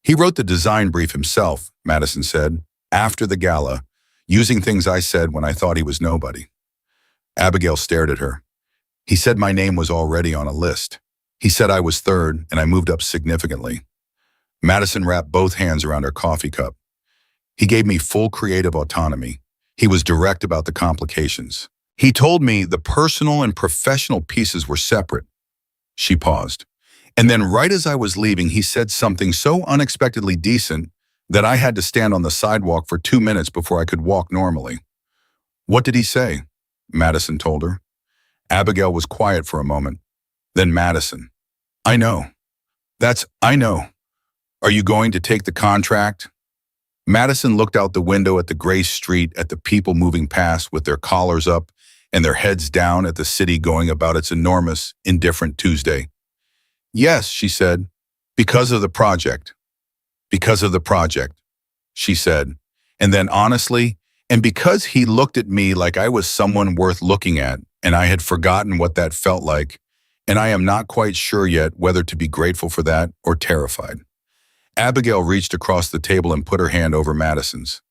He wrote the design brief himself, Madison said, after the gala, using things I said when I thought he was nobody. Abigail stared at her. He said my name was already on a list. He said I was third and I moved up significantly. Madison wrapped both hands around her coffee cup. He gave me full creative autonomy. He was direct about the complications. He told me the personal and professional pieces were separate. She paused. And then right as I was leaving, he said something so unexpectedly decent that I had to stand on the sidewalk for 2 minutes before I could walk normally. What did he say? Madison told her. Abigail was quiet for a moment. Then Madison. I know. I know. Are you going to take the contract? Madison looked out the window at the gray street, at the people moving past with their collars up and their heads down at the city going about its enormous, indifferent Tuesday. Yes, she said, because of the project. Because of the project, she said. And then honestly, and because he looked at me like I was someone worth looking at, and I had forgotten what that felt like, and I am not quite sure yet whether to be grateful for that or terrified. Abigail reached across the table and put her hand over Madison's.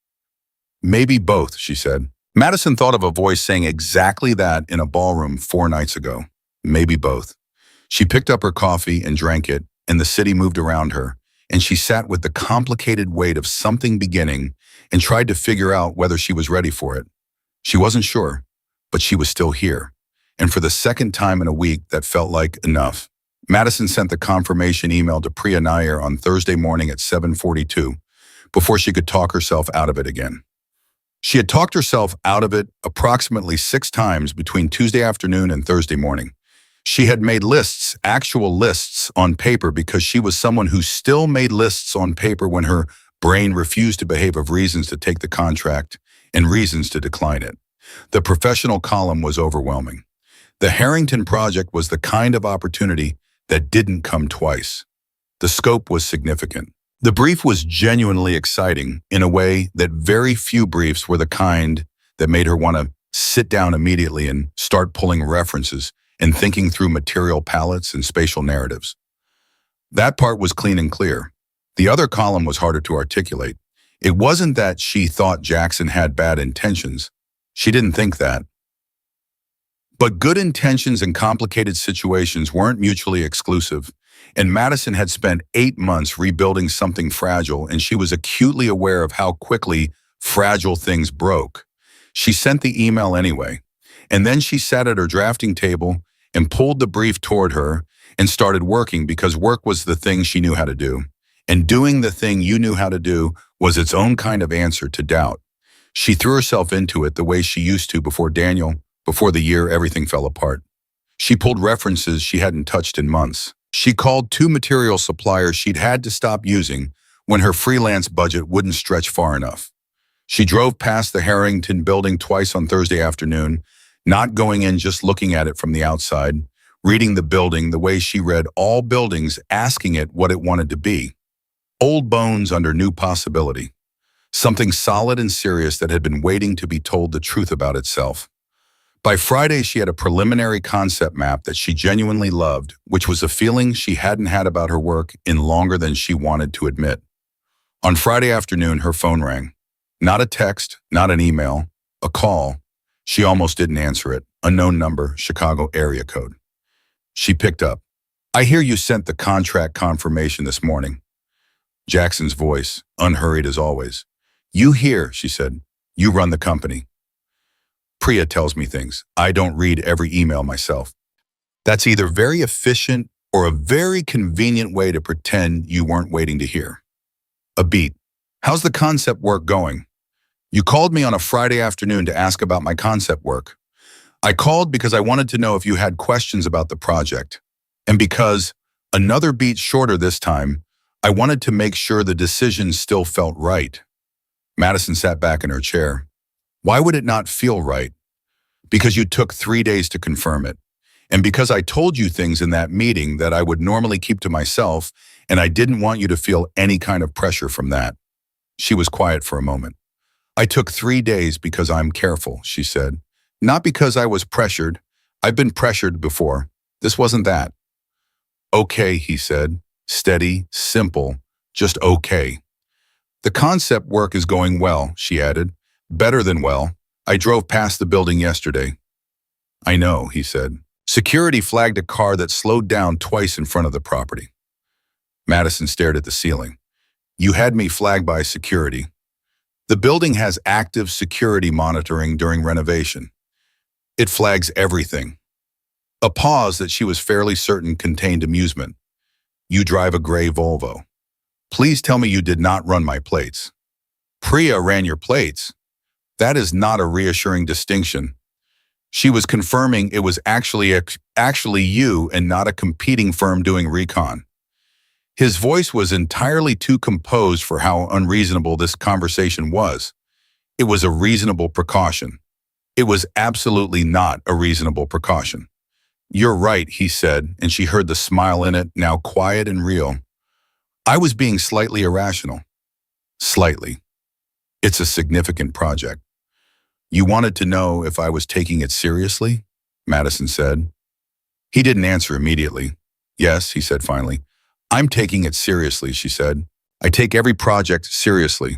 Maybe both, she said. Madison thought of a voice saying exactly that in a ballroom 4 nights ago. Maybe both. She picked up her coffee and drank it, and the city moved around her, and she sat with the complicated weight of something beginning and tried to figure out whether she was ready for it. She wasn't sure, but she was still here. And for the second time in a week, that felt like enough. Madison sent the confirmation email to Priya Nair on Thursday morning at 7:42, before she could talk herself out of it again. She had talked herself out of it approximately 6 times between Tuesday afternoon and Thursday morning. She had made lists, actual lists, on paper because she was someone who still made lists on paper when her brain refused to behave of reasons to take the contract and reasons to decline it. The professional column was overwhelming. The Harrington project was the kind of opportunity that didn't come twice. The scope was significant. The brief was genuinely exciting in a way that very few briefs were the kind that made her want to sit down immediately and start pulling references and thinking through material palettes and spatial narratives. That part was clean and clear. The other column was harder to articulate. It wasn't that she thought Jackson had bad intentions. She didn't think that. But good intentions and complicated situations weren't mutually exclusive, and Madison had spent 8 months rebuilding something fragile, and she was acutely aware of how quickly fragile things broke. She sent the email anyway, and then she sat at her drafting table and pulled the brief toward her and started working because work was the thing she knew how to do. And doing the thing you knew how to do was its own kind of answer to doubt. She threw herself into it the way she used to before the year everything fell apart. She pulled references she hadn't touched in months. She called 2 material suppliers she'd had to stop using when her freelance budget wouldn't stretch far enough. She drove past the Harrington building twice on Thursday afternoon, not going in, just looking at it from the outside, reading the building the way she read all buildings, asking it what it wanted to be. Old bones under new possibility. Something solid and serious that had been waiting to be told the truth about itself. By Friday, she had a preliminary concept map that she genuinely loved, which was a feeling she hadn't had about her work in longer than she wanted to admit. On Friday afternoon, her phone rang. Not a text, not an email, a call. She almost didn't answer it. Unknown number, Chicago area code. She picked up. I hear you sent the contract confirmation this morning. Jackson's voice, unhurried as always. You hear, she said. You run the company. Priya tells me things. I don't read every email myself. That's either very efficient or a very convenient way to pretend you weren't waiting to hear. A beat. How's the concept work going? You called me on a Friday afternoon to ask about my concept work. I called because I wanted to know if you had questions about the project. And because, another beat shorter this time, I wanted to make sure the decision still felt right. Madison sat back in her chair. Why would it not feel right? Because you took 3 days to confirm it. And because I told you things in that meeting that I would normally keep to myself, and I didn't want you to feel any kind of pressure from that. She was quiet for a moment. I took 3 days because I'm careful, she said. Not because I was pressured. I've been pressured before. This wasn't that. Okay, he said. Steady, simple, just okay. The concept work is going well, she added. Better than well. I drove past the building yesterday. I know, he said. Security flagged a car that slowed down twice in front of the property. Madison stared at the ceiling. You had me flagged by security. The building has active security monitoring during renovation. It flags everything. A pause that she was fairly certain contained amusement. You drive a gray Volvo. Please tell me you did not run my plates. Priya ran your plates. That is not a reassuring distinction. She was confirming it was actually you and not a competing firm doing recon. His voice was entirely too composed for how unreasonable this conversation was. It was a reasonable precaution. It was absolutely not a reasonable precaution. You're right, he said, and she heard the smile in it, now quiet and real. I was being slightly irrational. Slightly. It's a significant project. You wanted to know if I was taking it seriously? Madison said. He didn't answer immediately. Yes, he said finally. I'm taking it seriously, she said. I take every project seriously.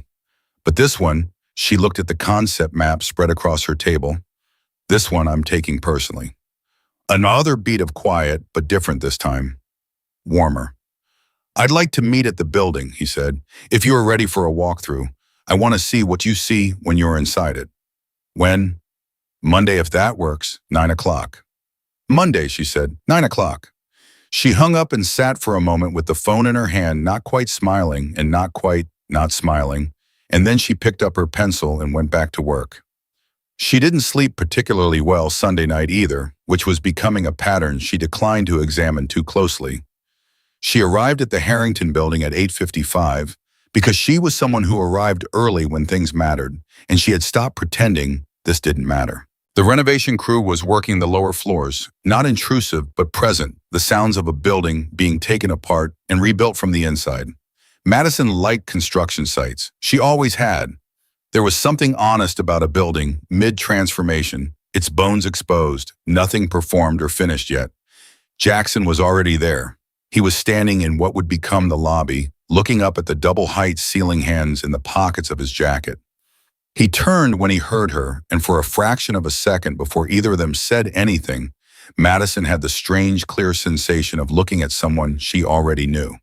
But this one, she looked at the concept map spread across her table. This one I'm taking personally. Another beat of quiet, but different this time. Warmer. I'd like to meet at the building, he said. If you are ready for a walkthrough, I want to see what you see when you're inside it. When? Monday, if that works, 9 o'clock. Monday, she said, 9 o'clock. She hung up and sat for a moment with the phone in her hand, not quite smiling and not quite not smiling, and then she picked up her pencil and went back to work. She didn't sleep particularly well Sunday night either, which was becoming a pattern she declined to examine too closely. She arrived at the Harrington building at 8:55 because she was someone who arrived early when things mattered, and she had stopped pretending this didn't matter. The renovation crew was working the lower floors, not intrusive but present, the sounds of a building being taken apart and rebuilt from the inside. Madison liked construction sites. She always had. There was something honest about a building, mid-transformation, its bones exposed, nothing performed or finished yet. Jackson was already there. He was standing in what would become the lobby, looking up at the double-height ceiling hands in the pockets of his jacket. He turned when he heard her, and for a fraction of a second before either of them said anything, Madison had the strange, clear sensation of looking at someone she already knew.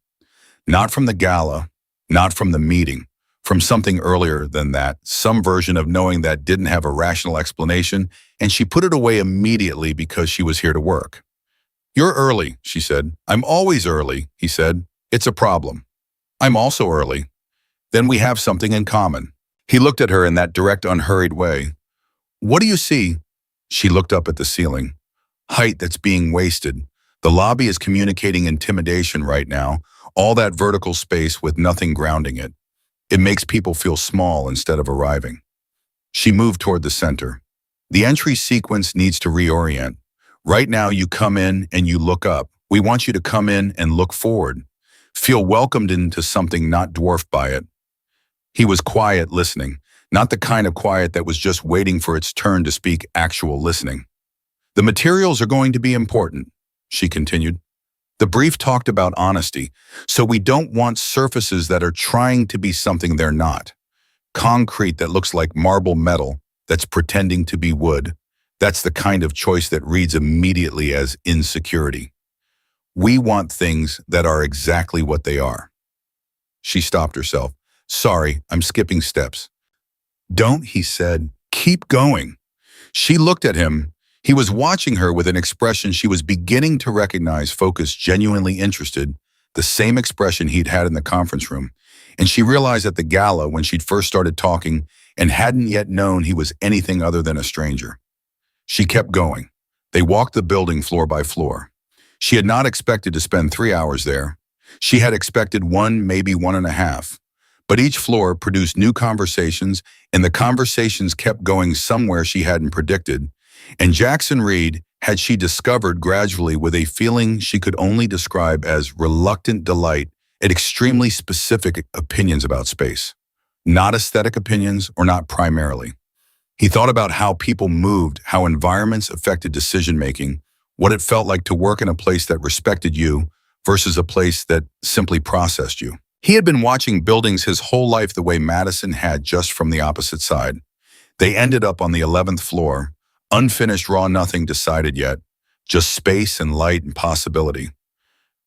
Not from the gala, not from the meeting, from something earlier than that, some version of knowing that didn't have a rational explanation, and she put it away immediately because she was here to work. You're early, she said. I'm always early, he said. It's a problem. I'm also early. Then we have something in common. He looked at her in that direct, unhurried way. What do you see? She looked up at the ceiling. Height that's being wasted. The lobby is communicating intimidation right now, all that vertical space with nothing grounding it. It makes people feel small instead of arriving. She moved toward the center. The entry sequence needs to reorient. Right now you come in and you look up. We want you to come in and look forward. Feel welcomed into something not dwarfed by it. He was quiet listening, not the kind of quiet that was just waiting for its turn to speak, actual listening. The materials are going to be important, she continued. The brief talked about honesty, so we don't want surfaces that are trying to be something they're not. Concrete that looks like marble metal that's pretending to be wood. That's the kind of choice that reads immediately as insecurity. We want things that are exactly what they are. She stopped herself. Sorry, I'm skipping steps. Don't, he said. Keep going. She looked at him. He was watching her with an expression she was beginning to recognize, focused, genuinely interested, the same expression he'd had in the conference room. And she realized at the gala when she'd first started talking, and hadn't yet known he was anything other than a stranger. She kept going. They walked the building floor by floor. She had not expected to spend 3 hours there. She had expected one, maybe 1.5. But each floor produced new conversations, and the conversations kept going somewhere she hadn't predicted. And Jackson Reed had she discovered gradually with a feeling she could only describe as reluctant delight at extremely specific opinions about space. Not aesthetic opinions, or not primarily. He thought about how people moved, how environments affected decision-making, what it felt like to work in a place that respected you versus a place that simply processed you. He had been watching buildings his whole life the way Madison had, just from the opposite side. They ended up on the 11th floor, unfinished, raw, nothing decided yet, just space and light and possibility.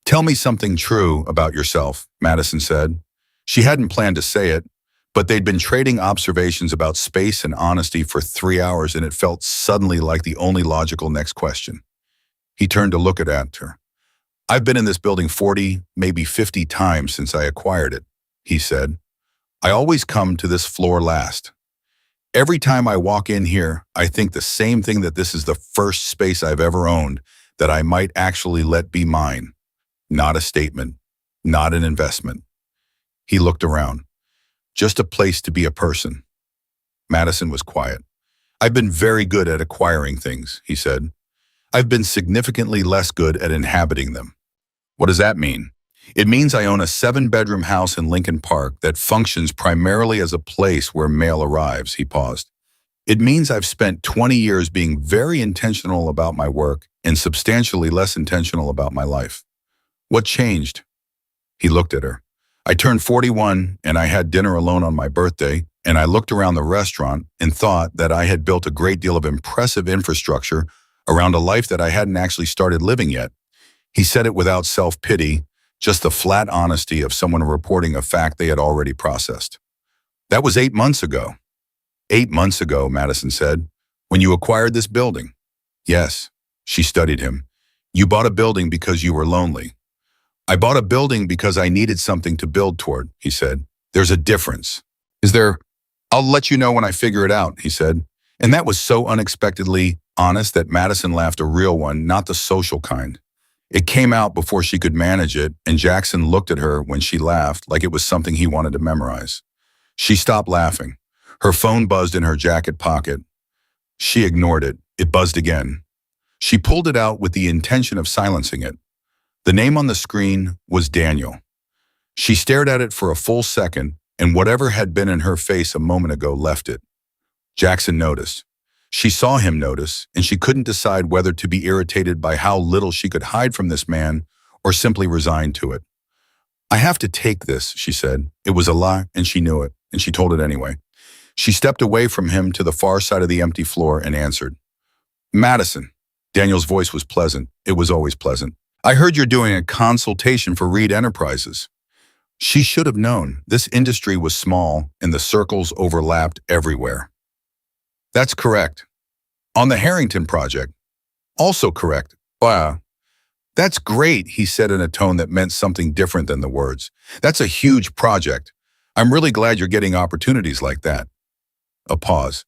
"Tell me something true about yourself," Madison said. She hadn't planned to say it, but they'd been trading observations about space and honesty for 3 hours, and it felt suddenly like the only logical next question. He turned to look at her. "I've been in this building 40, maybe 50 times since I acquired it," he said. "I always come to this floor last. Every time I walk in here, I think the same thing, that this is the first space I've ever owned that I might actually let be mine. Not a statement, not an investment." He looked around. "Just a place to be a person." Madison was quiet. "I've been very good at acquiring things," he said. "I've been significantly less good at inhabiting them." "What does that mean?" "It means I own a 7-bedroom house in Lincoln Park that functions primarily as a place where mail arrives." He paused. "It means I've spent 20 years being very intentional about my work and substantially less intentional about my life." "What changed?" He looked at her. "I turned 41 and I had dinner alone on my birthday, and I looked around the restaurant and thought that I had built a great deal of impressive infrastructure around a life that I hadn't actually started living yet." He said it without self-pity, just the flat honesty of someone reporting a fact they had already processed. "That was 8 months ago." "8 months ago," Madison said, "when you acquired this building." "Yes." She studied him. "You bought a building because you were lonely." "I bought a building because I needed something to build toward," he said. "There's a difference." "Is there?" "I'll let you know when I figure it out," he said. And that was so unexpectedly honest that Madison laughed, a real one, not the social kind. It came out before she could manage it, and Jackson looked at her when she laughed like it was something he wanted to memorize. She stopped laughing. Her phone buzzed in her jacket pocket. She ignored it. It buzzed again. She pulled it out with the intention of silencing it. The name on the screen was Daniel. She stared at it for a full second, and whatever had been in her face a moment ago left it. Jackson noticed. She saw him notice, and she couldn't decide whether to be irritated by how little she could hide from this man or simply resigned to it. "I have to take this," she said. It was a lie, and she knew it, and she told it anyway. She stepped away from him to the far side of the empty floor and answered. "Madison." Daniel's voice was pleasant. It was always pleasant. "I heard you're doing a consultation for Reed Enterprises." She should have known. This industry was small, and the circles overlapped everywhere. "That's correct." "On the Harrington project." "Also correct." "Wow. That's great," he said in a tone that meant something different than the words. "That's a huge project. I'm really glad you're getting opportunities like that." A pause.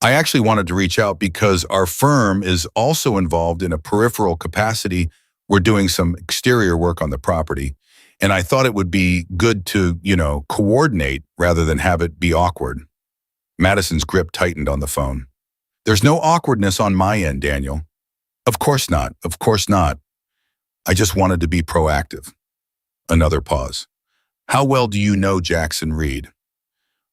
"I actually wanted to reach out because our firm is also involved in a peripheral capacity. We're doing some exterior work on the property, and I thought it would be good to, coordinate rather than have it be awkward." Madison's grip tightened on the phone. "There's no awkwardness on my end, Daniel." "Of course not. Of course not. I just wanted to be proactive." Another pause. "How well do you know Jackson Reed?"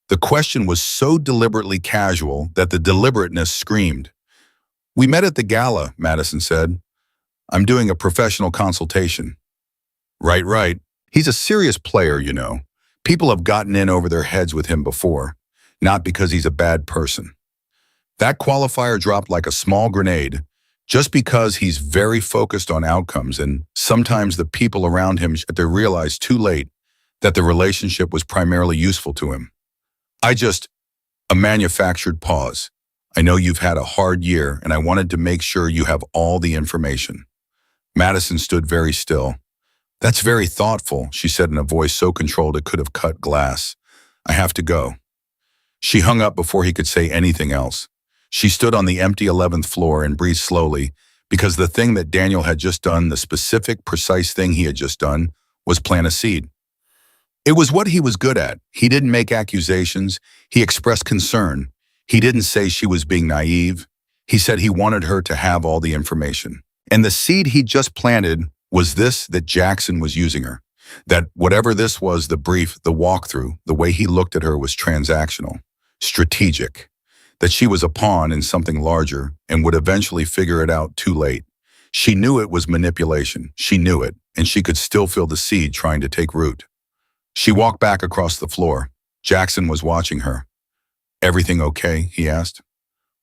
The question was so deliberately casual that the deliberateness screamed. "We met at the gala," Madison said. "I'm doing a professional consultation." Right, right. He's a serious player, you know. People have gotten in over their heads with him before, not because he's a bad person. That qualifier dropped like a small grenade, just because he's very focused on outcomes, and sometimes the people around him they realize too late that the relationship was primarily useful to him. A manufactured pause. "I know you've had a hard year, and I wanted to make sure you have all the information." Madison stood very still. "That's very thoughtful," she said in a voice so controlled it could have cut glass. "I have to go." She hung up before he could say anything else. She stood on the empty 11th floor and breathed slowly, because the thing that Daniel had just done, the specific, precise thing he had just done, was plant a seed. It was what he was good at. He didn't make accusations. He expressed concern. He didn't say she was being naive. He said he wanted her to have all the information. And the seed he just planted was this, that Jackson was using her. That whatever this was, the brief, the walkthrough, the way he looked at her was transactional, strategic. That she was a pawn in something larger and would eventually figure it out too late. She knew it was manipulation. She knew it, and she could still feel the seed trying to take root. She walked back across the floor. Jackson was watching her. "Everything okay?" he asked.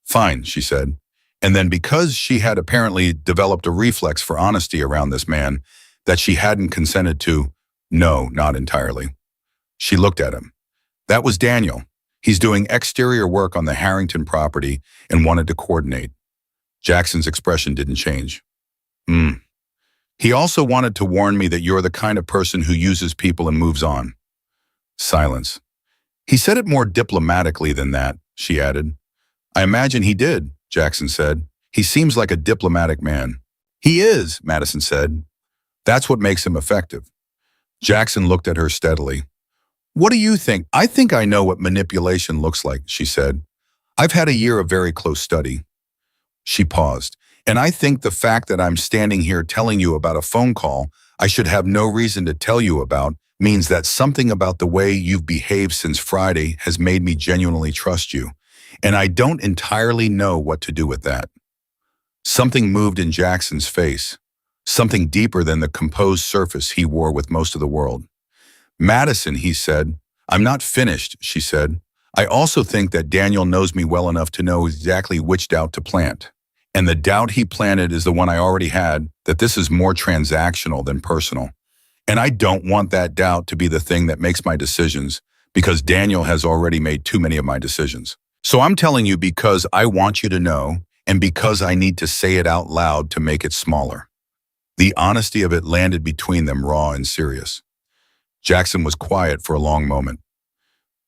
"Fine," she said. And then, because she had apparently developed a reflex for honesty around this man that she hadn't consented to, "No, not entirely." She looked at him. That was Daniel. He's doing exterior work on the Harrington property and wanted to coordinate. Jackson's expression didn't change. He also wanted to warn me that you're the kind of person who uses people and moves on." Silence. "He said it more diplomatically than that," she added. "I imagine he did," Jackson said. "He seems like a diplomatic man." "He is," Madison said. "That's what makes him effective." Jackson looked at her steadily. "What do you think?" "I think I know what manipulation looks like," she said. "I've had a year of very close study." She paused. "And I think the fact that I'm standing here telling you about a phone call I should have no reason to tell you about means that something about the way you've behaved since Friday has made me genuinely trust you. And I don't entirely know what to do with that." Something moved in Jackson's face, something deeper than the composed surface he wore with most of the world. "Madison," he said. "I'm not finished," she said. "I also think that Daniel knows me well enough to know exactly which doubt to plant. And the doubt he planted is the one I already had, that this is more transactional than personal. And I don't want that doubt to be the thing that makes my decisions, because Daniel has already made too many of my decisions. So I'm telling you because I want you to know, and because I need to say it out loud to make it smaller." The honesty of it landed between them raw and serious. Jackson was quiet for a long moment.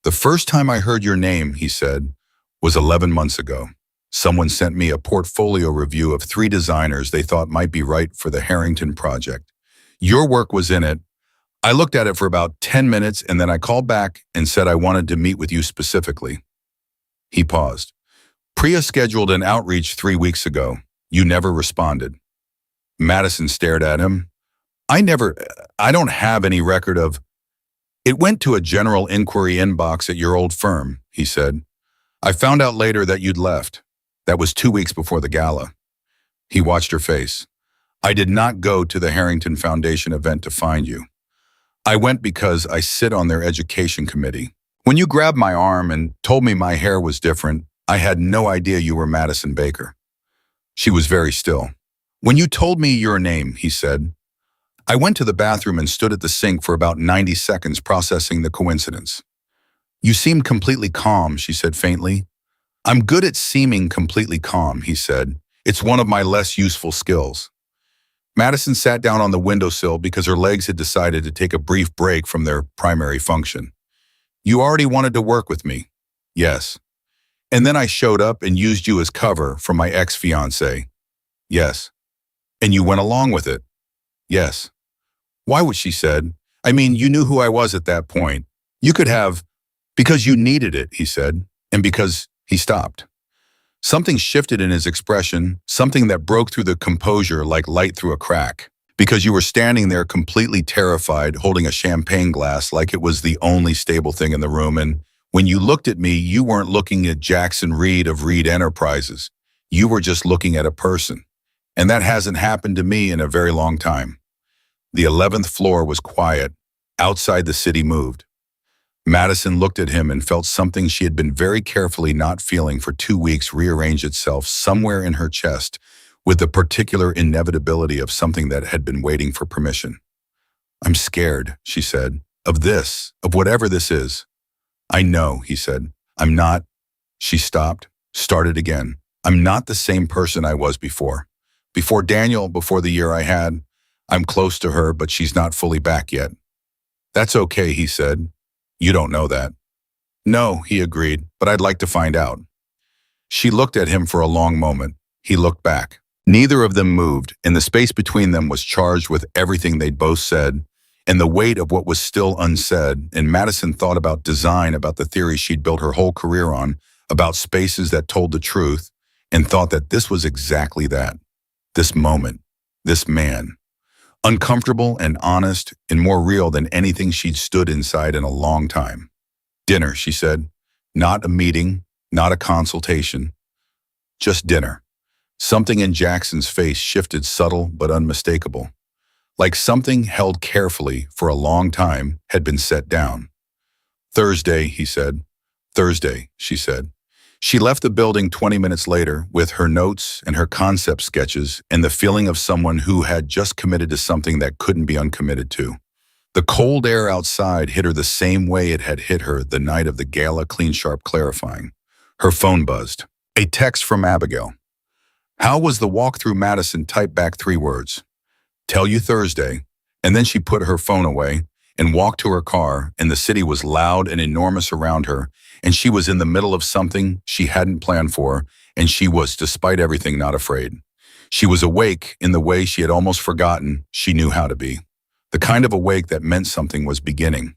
"The first time I heard your name," he said, "was 11 months ago. Someone sent me a portfolio review of 3 designers they thought might be right for the Harrington project. Your work was in it. I looked at it for about 10 minutes and then I called back and said I wanted to meet with you specifically." He paused. "Priya scheduled an outreach 3 weeks ago. You never responded." Madison stared at him. I don't have any record of." "It went to a general inquiry inbox at your old firm," he said. "I found out later that you'd left. That was 2 weeks before the gala." He watched her face. "I did not go to the Harrington Foundation event to find you. I went because I sit on their education committee. When you grabbed my arm and told me my hair was different, I had no idea you were Madison Baker." She was very still. "When you told me your name," he said, "I went to the bathroom and stood at the sink for about 90 seconds processing the coincidence." "You seemed completely calm," she said faintly. "I'm good at seeming completely calm," he said. "It's one of my less useful skills." Madison sat down on the windowsill because her legs had decided to take a brief break from their primary function. "You already wanted to work with me?" "Yes." "And then I showed up and used you as cover for my ex-fiancé?" "Yes." "And you went along with it?" "Yes." "Why would," she said. "I mean, you knew who I was at that point. You could have—" "Because you needed it," he said, "and because—" He stopped. Something shifted in his expression, something that broke through the composure like light through a crack. "Because you were standing there completely terrified, holding a champagne glass like it was the only stable thing in the room, and when you looked at me, you weren't looking at Jackson Reed of Reed Enterprises. You were just looking at a person. And that hasn't happened to me in a very long time." The 11th floor was quiet. Outside, the city moved. Madison looked at him and felt something she had been very carefully not feeling for 2 weeks rearrange itself somewhere in her chest with the particular inevitability of something that had been waiting for permission. "I'm scared," she said, "of this, of whatever this is." "I know," he said. "I'm not—" She stopped, started again. "I'm not the same person I was before. Before Daniel, before the year I had. I'm close to her, but she's not fully back yet." "That's okay," he said. "You don't know that." No, he agreed, but I'd like to find out. She looked at him for a long moment. He looked back. Neither of them moved, and the space between them was charged with everything they'd both said, and the weight of what was still unsaid. And Madison thought about design, about the theory she'd built her whole career on, about spaces that told the truth, and thought that this was exactly that. This moment, this man. Uncomfortable and honest and more real than anything she'd stood inside in a long time. Dinner, she said. Not a meeting, not a consultation. Just dinner. Something in Jackson's face shifted, subtle but unmistakable. Like something held carefully for a long time had been set down. Thursday, he said. Thursday, she said. She left the building 20 minutes later with her notes and her concept sketches and the feeling of someone who had just committed to something that couldn't be uncommitted to. The cold air outside hit her the same way it had hit her the night of the gala, clean, sharp, clarifying. Her phone buzzed. A text from Abigail. How was the walk through Madison? Typed back 3 words. Tell you Thursday. And then she put her phone away and walked to her car, and the city was loud and enormous around her, and she was in the middle of something she hadn't planned for, and she was, despite everything, not afraid. She was awake in the way she had almost forgotten she knew how to be. The kind of awake that meant something was beginning.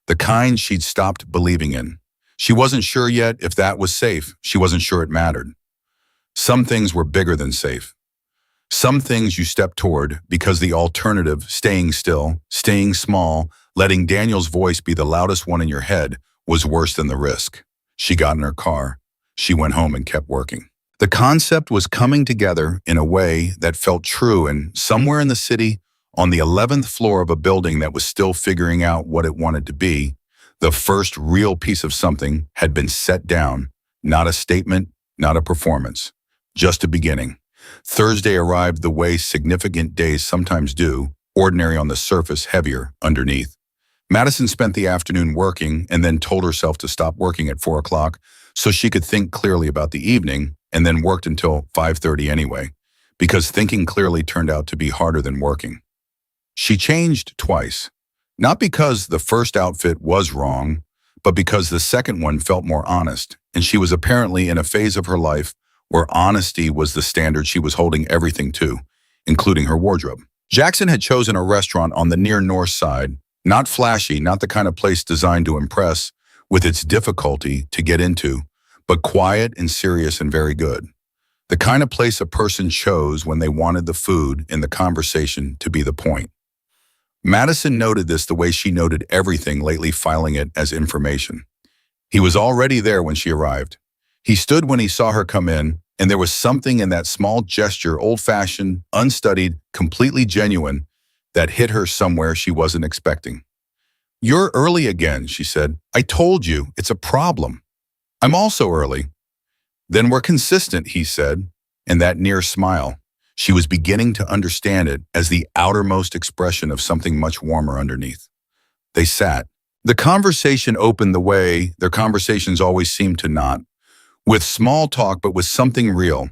The kind she'd stopped believing in. She wasn't sure yet if that was safe. She wasn't sure it mattered. Some things were bigger than safe. Some things you stepped toward because the alternative, staying still, staying small, letting Daniel's voice be the loudest one in your head, was worse than the risk. She got in her car. She went home and kept working. The concept was coming together in a way that felt true, and somewhere in the city, on the 11th floor of a building that was still figuring out what it wanted to be, the first real piece of something had been set down, not a statement, not a performance, just a beginning. Thursday arrived the way significant days sometimes do, ordinary on the surface, heavier underneath. Madison spent the afternoon working and then told herself to stop working at 4 o'clock so she could think clearly about the evening, and then worked until 5:30 anyway, because thinking clearly turned out to be harder than working. She changed twice, not because the first outfit was wrong, but because the second one felt more honest, and she was apparently in a phase of her life where honesty was the standard she was holding everything to, including her wardrobe. Jackson had chosen a restaurant on the near north side, not flashy, not the kind of place designed to impress, with its difficulty to get into, but quiet and serious and very good. The kind of place a person chose when they wanted the food and the conversation to be the point. Madison noted this the way she noted everything lately, filing it as information. He was already there when she arrived. He stood when he saw her come in, and there was something in that small gesture, old-fashioned, unstudied, completely genuine, that hit her somewhere she wasn't expecting. "You're early again," she said. "I told you, it's a problem." "I'm also early." "Then we're consistent," he said, and that near smile. She was beginning to understand it as the outermost expression of something much warmer underneath. They sat. The conversation opened the way their conversations always seemed to not, with small talk but with something real,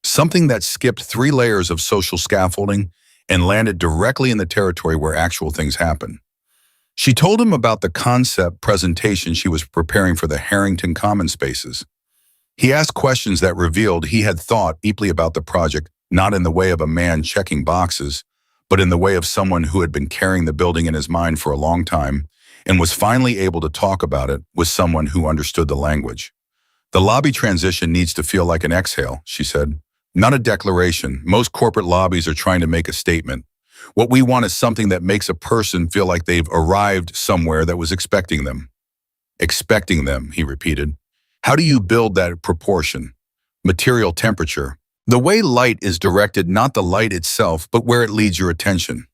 something that skipped 3 layers of social scaffolding and landed directly in the territory where actual things happen. She told him about the concept presentation she was preparing for the Harrington Common Spaces. He asked questions that revealed he had thought deeply about the project, not in the way of a man checking boxes, but in the way of someone who had been carrying the building in his mind for a long time and was finally able to talk about it with someone who understood the language. "The lobby transition needs to feel like an exhale," she said. "Not a declaration. Most corporate lobbies are trying to make a statement. What we want is something that makes a person feel like they've arrived somewhere that was expecting them." "Expecting them," he repeated. "How do you build that proportion? Material temperature. The way light is directed, not the light itself, but where it leads your attention."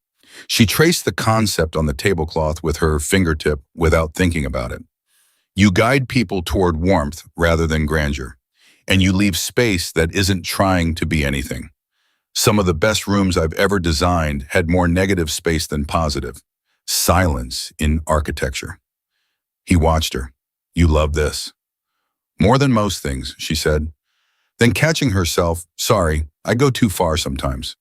She traced the concept on the tablecloth with her fingertip without thinking about it. You guide people toward warmth rather than grandeur, and you leave space that isn't trying to be anything. Some of the best rooms I've ever designed had more negative space than positive. Silence in architecture. He watched her. "You love this." "More than most things," she said. Then catching herself, "Sorry, I go too far sometimes."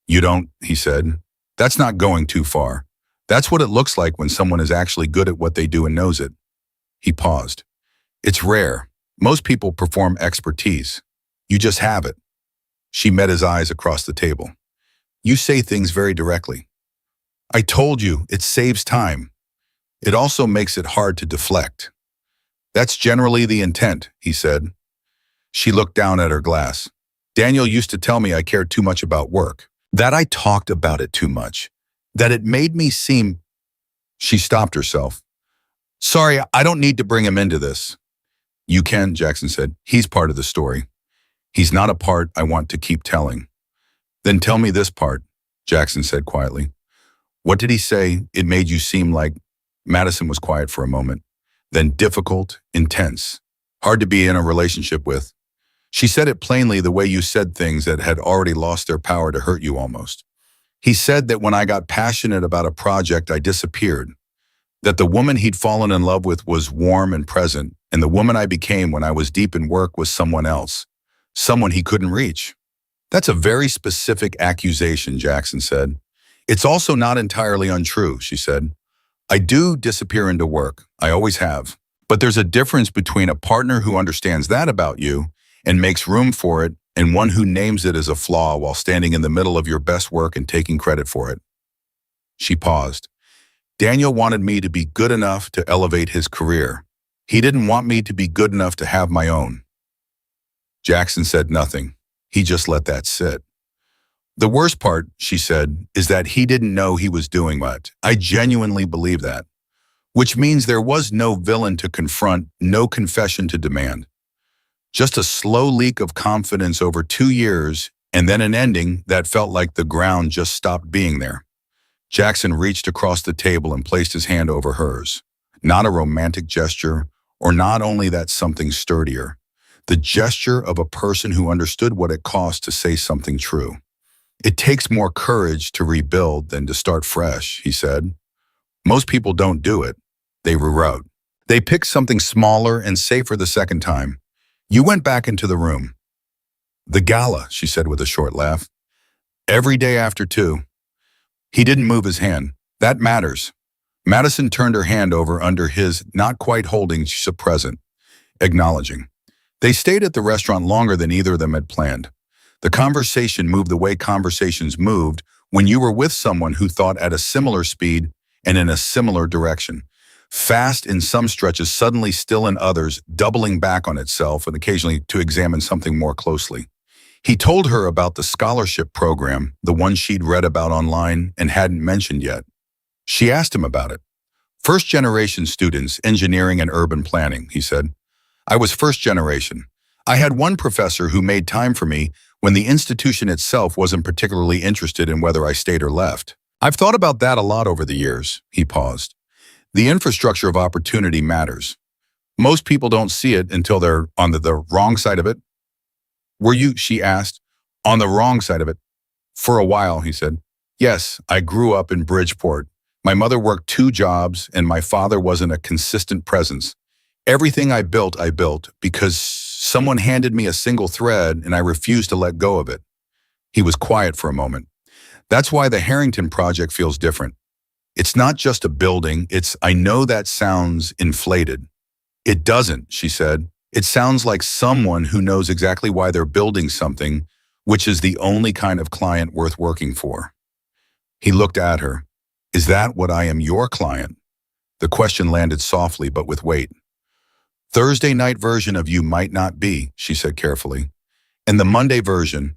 "You don't," he said. "That's not going too far. That's what it looks like when someone is actually good at what they do and knows it." He paused. It's rare. Most people perform expertise. You just have it. She met his eyes across the table. You say things very directly. I told you, it saves time. It also makes it hard to deflect. That's generally the intent, he said. She looked down at her glass. Daniel used to tell me I cared too much about work, that I talked about it too much, that it made me seem... She stopped herself. Sorry, I don't need to bring him into this. You can, Jackson said. He's part of the story. He's not a part I want to keep telling. Then tell me this part, Jackson said quietly. What did he say? It made you seem like... Madison was quiet for a moment. Then difficult, intense, hard to be in a relationship with. She said it plainly the way you said things that had already lost their power to hurt you almost. He said that when I got passionate about a project, I disappeared. That the woman he'd fallen in love with was warm and present, and the woman I became when I was deep in work was someone else, someone he couldn't reach. That's a very specific accusation, Jackson said. It's also not entirely untrue, she said. I do disappear into work. I always have. But there's a difference between a partner who understands that about you and makes room for it and one who names it as a flaw while standing in the middle of your best work and taking credit for it. She paused. Daniel wanted me to be good enough to elevate his career. He didn't want me to be good enough to have my own. Jackson said nothing. He just let that sit. The worst part, she said, is that he didn't know he was doing what. I genuinely believe that. Which means there was no villain to confront, no confession to demand. Just a slow leak of confidence over 2 years, and then an ending that felt like the ground just stopped being there. Jackson reached across the table and placed his hand over hers. Not a romantic gesture, or not only that, something sturdier. The gesture of a person who understood what it cost to say something true. It takes more courage to rebuild than to start fresh, he said. Most people don't do it. They reroute. They pick something smaller and safer the second time. You went back into the room. The gala, she said with a short laugh. Every day after 2. He didn't move his hand. That matters. Madison turned her hand over under his, not quite holding, she's present, acknowledging. They stayed at the restaurant longer than either of them had planned. The conversation moved the way conversations moved when you were with someone who thought at a similar speed and in a similar direction. Fast in some stretches, suddenly still in others, doubling back on itself and occasionally to examine something more closely. He told her about the scholarship program, the one she'd read about online and hadn't mentioned yet. She asked him about it. First-generation students, engineering and urban planning, he said. I was first generation. I had one professor who made time for me when the institution itself wasn't particularly interested in whether I stayed or left. I've thought about that a lot over the years, he paused. The infrastructure of opportunity matters. Most people don't see it until they're on the wrong side of it. Were you, she asked, on the wrong side of it? For a while, he said. Yes, I grew up in Bridgeport. My mother worked 2 jobs and my father wasn't a consistent presence. Everything I built because someone handed me a single thread and I refused to let go of it. He was quiet for a moment. That's why the Harrington Project feels different. It's not just a building, I know that sounds inflated. It doesn't, she said. It sounds like someone who knows exactly why they're building something, which is the only kind of client worth working for. He looked at her. Is that what I am, your client? The question landed softly but with weight. Thursday night version of you might not be, she said carefully. And the Monday version,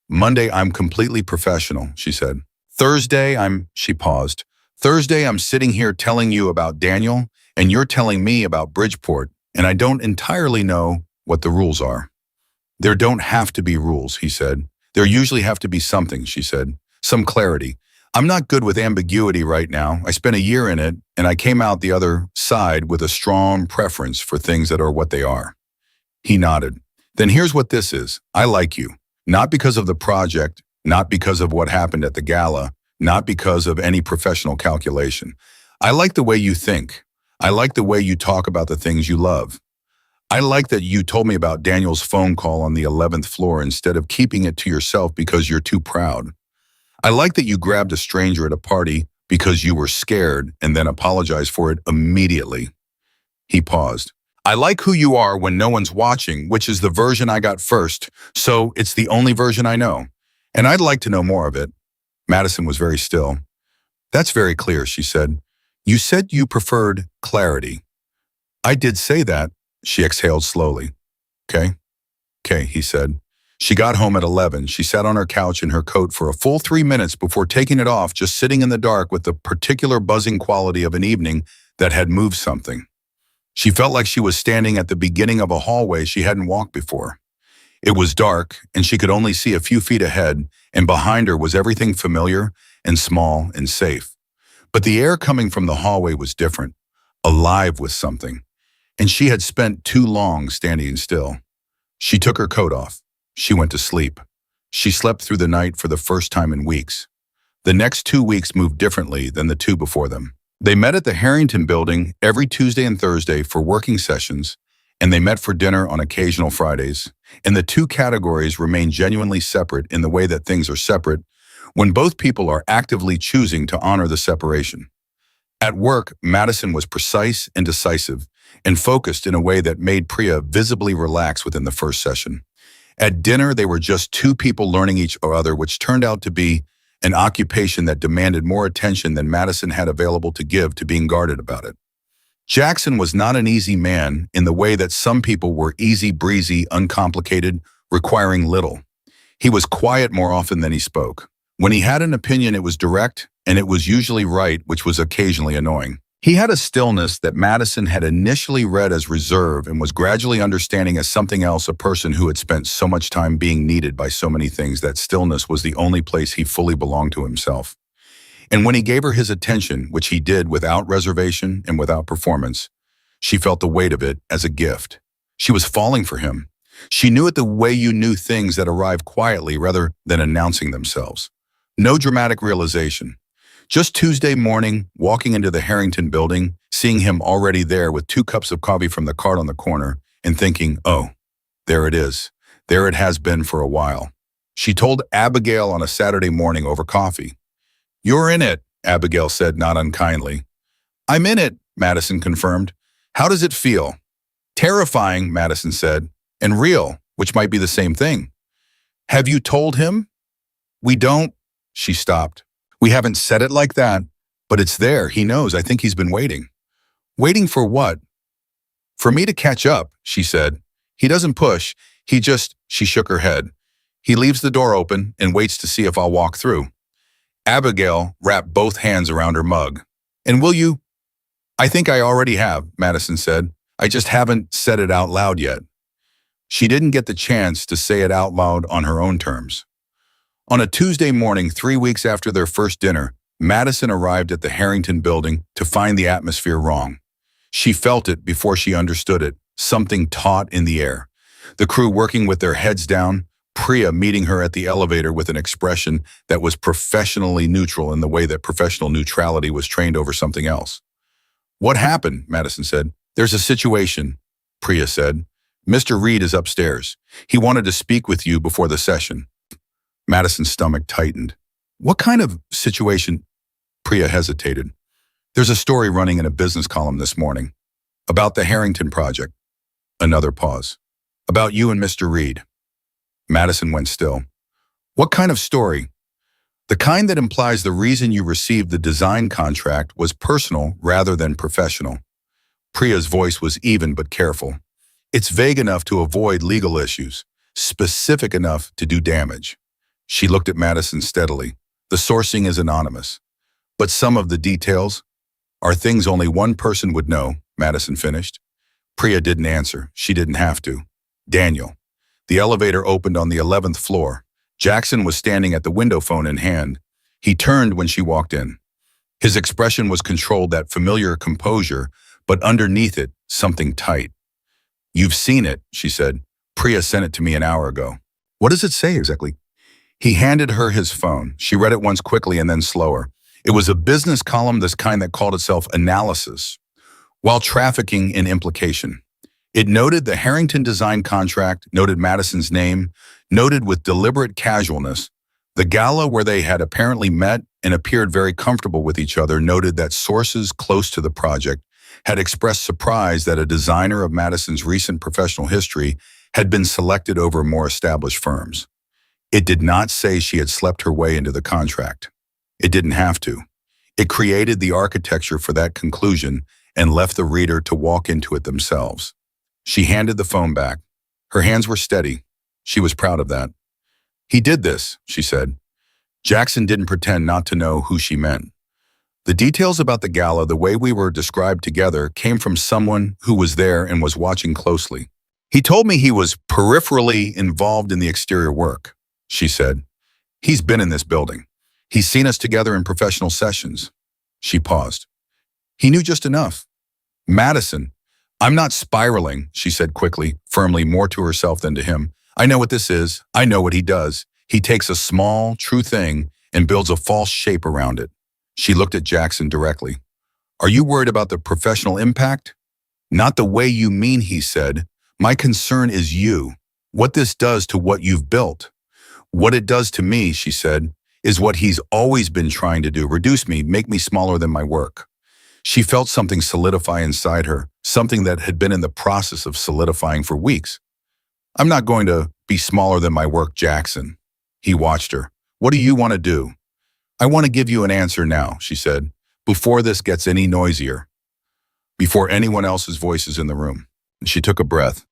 Monday I'm completely professional, she said. Thursday she paused. Thursday I'm sitting here telling you about Daniel and you're telling me about Bridgeport and I don't entirely know what the rules are. There don't have to be rules, he said. There usually have to be something, she said. Some clarity. I'm not good with ambiguity right now. I spent a year in it, and I came out the other side with a strong preference for things that are what they are. He nodded. Then here's what this is. I like you. Not because of the project, not because of what happened at the gala, not because of any professional calculation. I like the way you think. I like the way you talk about the things you love. I like that you told me about Daniel's phone call on the 11th floor instead of keeping it to yourself because you're too proud. I like that you grabbed a stranger at a party because you were scared and then apologized for it immediately. He paused. I like who you are when no one's watching, which is the version I got first, so it's the only version I know. And I'd like to know more of it. Madison was very still. That's very clear, she said. You said you preferred clarity. I did say that, she exhaled slowly. Okay, he said. She got home at 11. She sat on her couch in her coat for a full 3 minutes before taking it off, just sitting in the dark with the particular buzzing quality of an evening that had moved something. She felt like she was standing at the beginning of a hallway she hadn't walked before. It was dark, and she could only see a few feet ahead, and behind her was everything familiar and small and safe. But the air coming from the hallway was different, alive with something, and she had spent too long standing still. She took her coat off. She went to sleep. She slept through the night for the first time in weeks. The next 2 weeks moved differently than the two before them. They met at the Harrington building every Tuesday and Thursday for working sessions, and they met for dinner on occasional Fridays. And the two categories remain genuinely separate in the way that things are separate when both people are actively choosing to honor the separation. At work, Madison was precise and decisive and focused in a way that made Priya visibly relax within the first session. At dinner, they were just two people learning each other, which turned out to be an occupation that demanded more attention than Madison had available to give to being guarded about it. Jackson was not an easy man in the way that some people were easy breezy, uncomplicated, requiring little. He was quiet more often than he spoke. When he had an opinion, it was direct, and it was usually right, which was occasionally annoying. He had a stillness that Madison had initially read as reserve and was gradually understanding as something else, a person who had spent so much time being needed by so many things that stillness was the only place he fully belonged to himself. And when he gave her his attention, which he did without reservation and without performance, she felt the weight of it as a gift. She was falling for him. She knew it the way you knew things that arrive quietly rather than announcing themselves. No dramatic realization. Just Tuesday morning, walking into the Harrington building, seeing him already there with 2 cups of coffee from the cart on the corner, and thinking, oh, there it is. There it has been for a while. She told Abigail on a Saturday morning over coffee. You're in it, Abigail said, not unkindly. I'm in it, Madison confirmed. How does it feel? Terrifying, Madison said, and real, which might be the same thing. Have you told him? We don't. She stopped. We haven't said it like that, but it's there. He knows. I think he's been waiting. Waiting for what? For me to catch up, she said. He doesn't push. She shook her head. He leaves the door open and waits to see if I'll walk through. Abigail wrapped both hands around her mug. And will you? I think I already have, Madison said. I just haven't said it out loud yet. She didn't get the chance to say it out loud on her own terms. On a Tuesday morning, 3 weeks after their first dinner, Madison arrived at the Harrington building to find the atmosphere wrong. She felt it before she understood it, something taut in the air. The crew working with their heads down, Priya meeting her at the elevator with an expression that was professionally neutral in the way that professional neutrality was trained over something else. What happened? Madison said. There's a situation, Priya said. Mr. Reed is upstairs. He wanted to speak with you before the session. Madison's stomach tightened. What kind of situation? Priya hesitated. There's a story running in a business column this morning. About the Harrington project. Another pause. About you and Mr. Reed. Madison went still. What kind of story? The kind that implies the reason you received the design contract was personal rather than professional. Priya's voice was even but careful. It's vague enough to avoid legal issues, specific enough to do damage. She looked at Madison steadily. The sourcing is anonymous. But some of the details are things only one person would know, Madison finished. Priya didn't answer. She didn't have to. Daniel. The elevator opened on the 11th floor. Jackson was standing at the window phone in hand. He turned when she walked in. His expression was controlled, that familiar composure, but underneath it, something tight. You've seen it, she said. Priya sent it to me an hour ago. What does it say exactly? He handed her his phone. She read it once quickly and then slower. It was a business column, this kind that called itself Analysis, while trafficking in implication. It noted the Harrington design contract, noted Madison's name, noted with deliberate casualness the gala where they had apparently met and appeared very comfortable with each other, noted that sources close to the project had expressed surprise that a designer of Madison's recent professional history had been selected over more established firms. It did not say she had slept her way into the contract. It didn't have to. It created the architecture for that conclusion and left the reader to walk into it themselves. She handed the phone back. Her hands were steady. She was proud of that. He did this, she said. Jackson didn't pretend not to know who she meant. The details about the gala, the way we were described together, came from someone who was there and was watching closely. He told me he was peripherally involved in the exterior work, she said. He's been in this building. He's seen us together in professional sessions. She paused. He knew just enough. Madison, I'm not spiraling, she said quickly, firmly, more to herself than to him. I know what this is. I know what he does. He takes a small, true thing and builds a false shape around it. She looked at Jackson directly. Are you worried about the professional impact? Not the way you mean, he said. My concern is you. What this does to what you've built. What it does to me, she said, is what he's always been trying to do, reduce me, make me smaller than my work. She felt something solidify inside her, something that had been in the process of solidifying for weeks. I'm not going to be smaller than my work, Jackson. He watched her. What do you want to do? I want to give you an answer now, she said, before this gets any noisier, before anyone else's voice is in the room. She took a breath.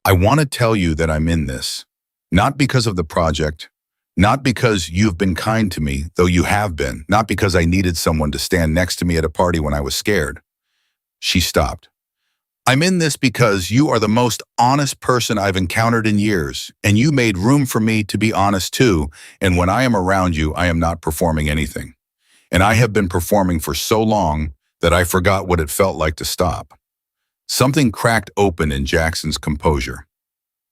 I want to tell you that I'm in this, not because of the project, not because you've been kind to me, though you have been, not because I needed someone to stand next to me at a party when I was scared. She stopped. I'm in this because you are the most honest person I've encountered in years, and you made room for me to be honest too, and when I am around you, I am not performing anything. And I have been performing for so long that I forgot what it felt like to stop. Something cracked open in Jackson's composure.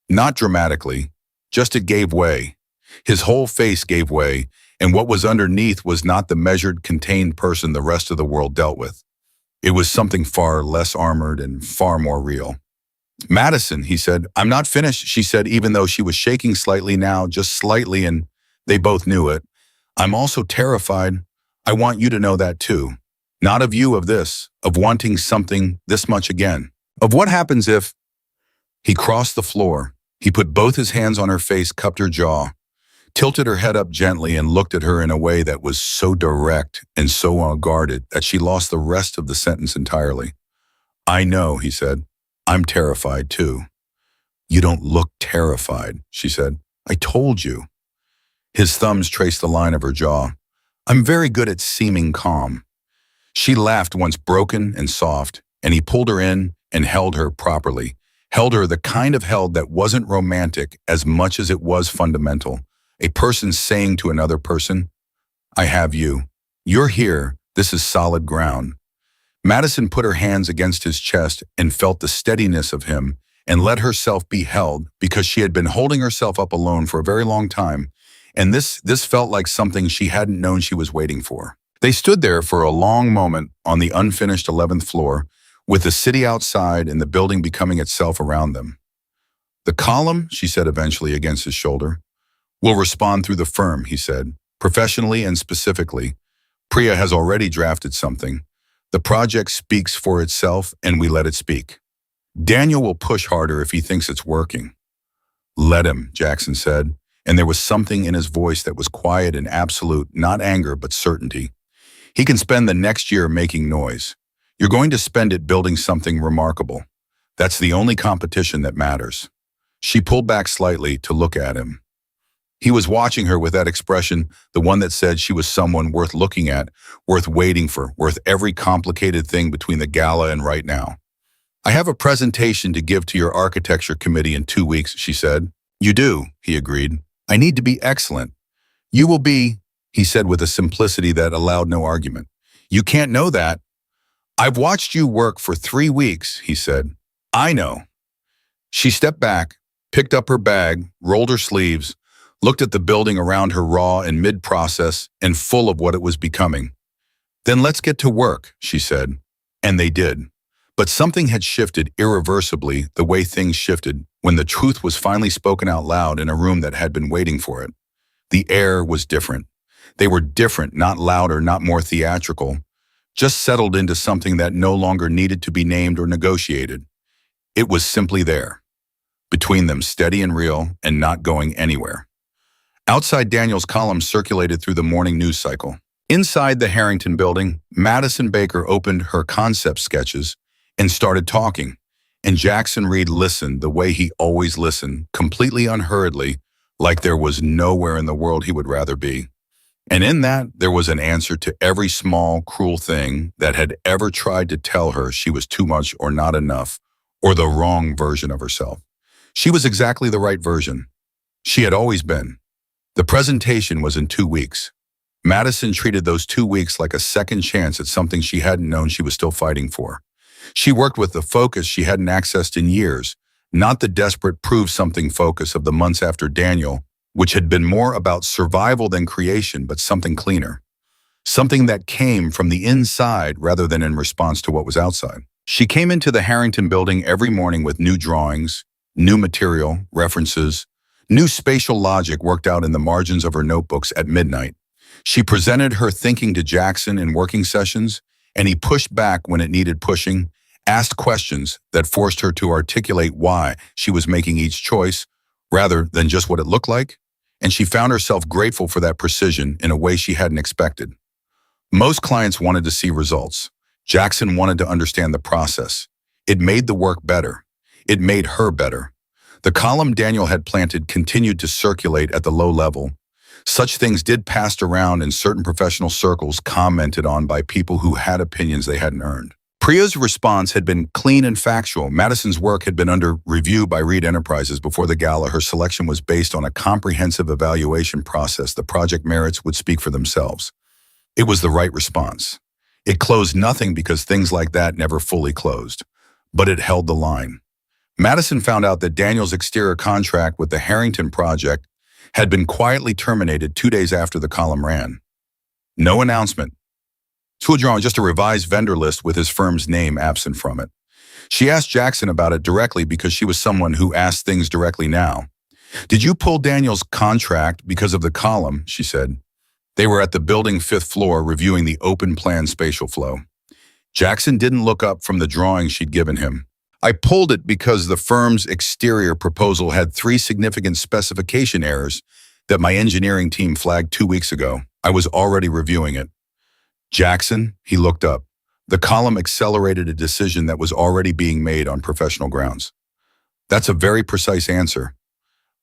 Not dramatically, just it gave way. His whole face gave way, and what was underneath was not the measured, contained person the rest of the world dealt with. It was something far less armored and far more real. Madison, he said. I'm not finished, she said, even though she was shaking slightly now, just slightly, and they both knew it. I'm also terrified. I want you to know that too. Not of you, of this, of wanting something this much again. Of what happens if... He crossed the floor. He put both his hands on her face, cupped her jaw, tilted her head up gently, and looked at her in a way that was so direct and so unguarded that she lost the rest of the sentence entirely. I know, he said. I'm terrified too. You don't look terrified, she said. I told you. His thumbs traced the line of her jaw. I'm very good at seeming calm. She laughed once broken and soft, and he pulled her in and held her properly, held her the kind of held that wasn't romantic as much as it was fundamental. A person saying to another person, I have you. You're here. This is solid ground. Madison put her hands against his chest and felt the steadiness of him and let herself be held because she had been holding herself up alone for a very long time, and this felt like something she hadn't known she was waiting for. They stood there for a long moment on the unfinished 11th floor, with the city outside and the building becoming itself around them. The column, she said eventually against his shoulder, will respond through the firm, he said, professionally and specifically. Priya has already drafted something. The project speaks for itself, and we let it speak. Daniel will push harder if he thinks it's working. Let him, Jackson said, and there was something in his voice that was quiet and absolute, not anger, but certainty. He can spend the next year making noise. You're going to spend it building something remarkable. That's the only competition that matters. She pulled back slightly to look at him. He was watching her with that expression, the one that said she was someone worth looking at, worth waiting for, worth every complicated thing between the gala and right now. I have a presentation to give to your architecture committee in 2 weeks, she said. You do, he agreed. I need to be excellent. You will be, he said with a simplicity that allowed no argument. You can't know that. I've watched you work for 3 weeks, he said. I know. She stepped back, picked up her bag, rolled her sleeves, looked at the building around her raw and mid-process and full of what it was becoming. Then let's get to work, she said. And they did. But something had shifted irreversibly the way things shifted when the truth was finally spoken out loud in a room that had been waiting for it. The air was different. They were different, not louder, not more theatrical, just settled into something that no longer needed to be named or negotiated. It was simply there, between them, steady and real, and not going anywhere. Outside, Daniel's column circulated through the morning news cycle. Inside the Harrington building, Madison Baker opened her concept sketches and started talking, and Jackson Reed listened the way he always listened, completely unhurriedly, like there was nowhere in the world he would rather be. And in that, there was an answer to every small, cruel thing that had ever tried to tell her she was too much or not enough, or the wrong version of herself. She was exactly the right version. She had always been. The presentation was in 2 weeks. Madison treated those 2 weeks like a second chance at something she hadn't known she was still fighting for. She worked with the focus she hadn't accessed in years, not the desperate prove something focus of the months after Daniel, which had been more about survival than creation, but something cleaner. Something that came from the inside rather than in response to what was outside. She came into the Harrington building every morning with new drawings, new material, references, new spatial logic worked out in the margins of her notebooks at midnight. She presented her thinking to Jackson in working sessions, and he pushed back when it needed pushing, asked questions that forced her to articulate why she was making each choice rather than just what it looked like, and she found herself grateful for that precision in a way she hadn't expected. Most clients wanted to see results. Jackson wanted to understand the process. It made the work better. It made her better. The column Daniel had planted continued to circulate at the low level. Such things did pass around in certain professional circles, commented on by people who had opinions they hadn't earned. Priya's response had been clean and factual. Madison's work had been under review by Reed Enterprises before the gala. Her selection was based on a comprehensive evaluation process. The project merits would speak for themselves. It was the right response. It closed nothing because things like that never fully closed, but it held the line. Madison found out that Daniel's exterior contract with the Harrington project had been quietly terminated 2 days after the column ran. No announcement. Drawing just a revised vendor list with his firm's name absent from it. She asked Jackson about it directly because she was someone who asked things directly now. "Did you pull Daniel's contract because of the column?" she said. They were at the building 5th floor reviewing the open plan spatial flow. Jackson didn't look up from the drawing she'd given him. "I pulled it because the firm's exterior proposal had 3 significant specification errors that my engineering team flagged 2 weeks ago. I was already reviewing it." Jackson, he looked up. The column accelerated a decision that was already being made on professional grounds. "That's a very precise answer."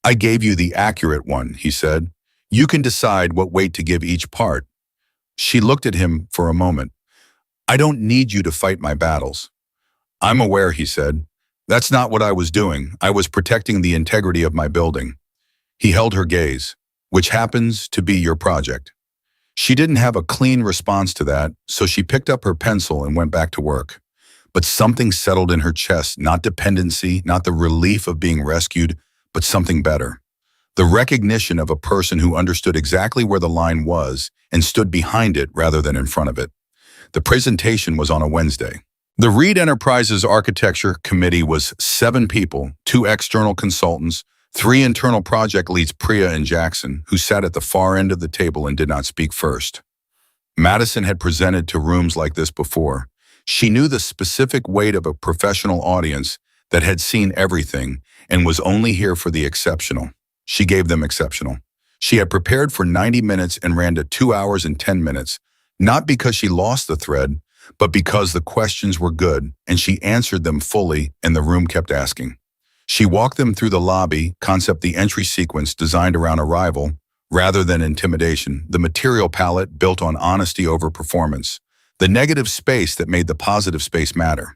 "I gave you the accurate one," he said. "You can decide what weight to give each part." She looked at him for a moment. "I don't need you to fight my battles." "I'm aware," he said. "That's not what I was doing. I was protecting the integrity of my building." He held her gaze. "Which happens to be your project." She didn't have a clean response to that, so she picked up her pencil and went back to work. But something settled in her chest, not dependency, not the relief of being rescued, but something better. The recognition of a person who understood exactly where the line was and stood behind it rather than in front of it. The presentation was on a Wednesday. The Reed Enterprises Architecture Committee was 7 people, 2 external consultants, 3 internal project leads, Priya and Jackson, who sat at the far end of the table and did not speak first. Madison had presented to rooms like this before. She knew the specific weight of a professional audience that had seen everything and was only here for the exceptional. She gave them exceptional. She had prepared for 90 minutes and ran to 2 hours and 10 minutes, not because she lost the thread, but because the questions were good and she answered them fully and the room kept asking. She walked them through the lobby, concept the entry sequence designed around arrival, rather than intimidation, the material palette built on honesty over performance, the negative space that made the positive space matter.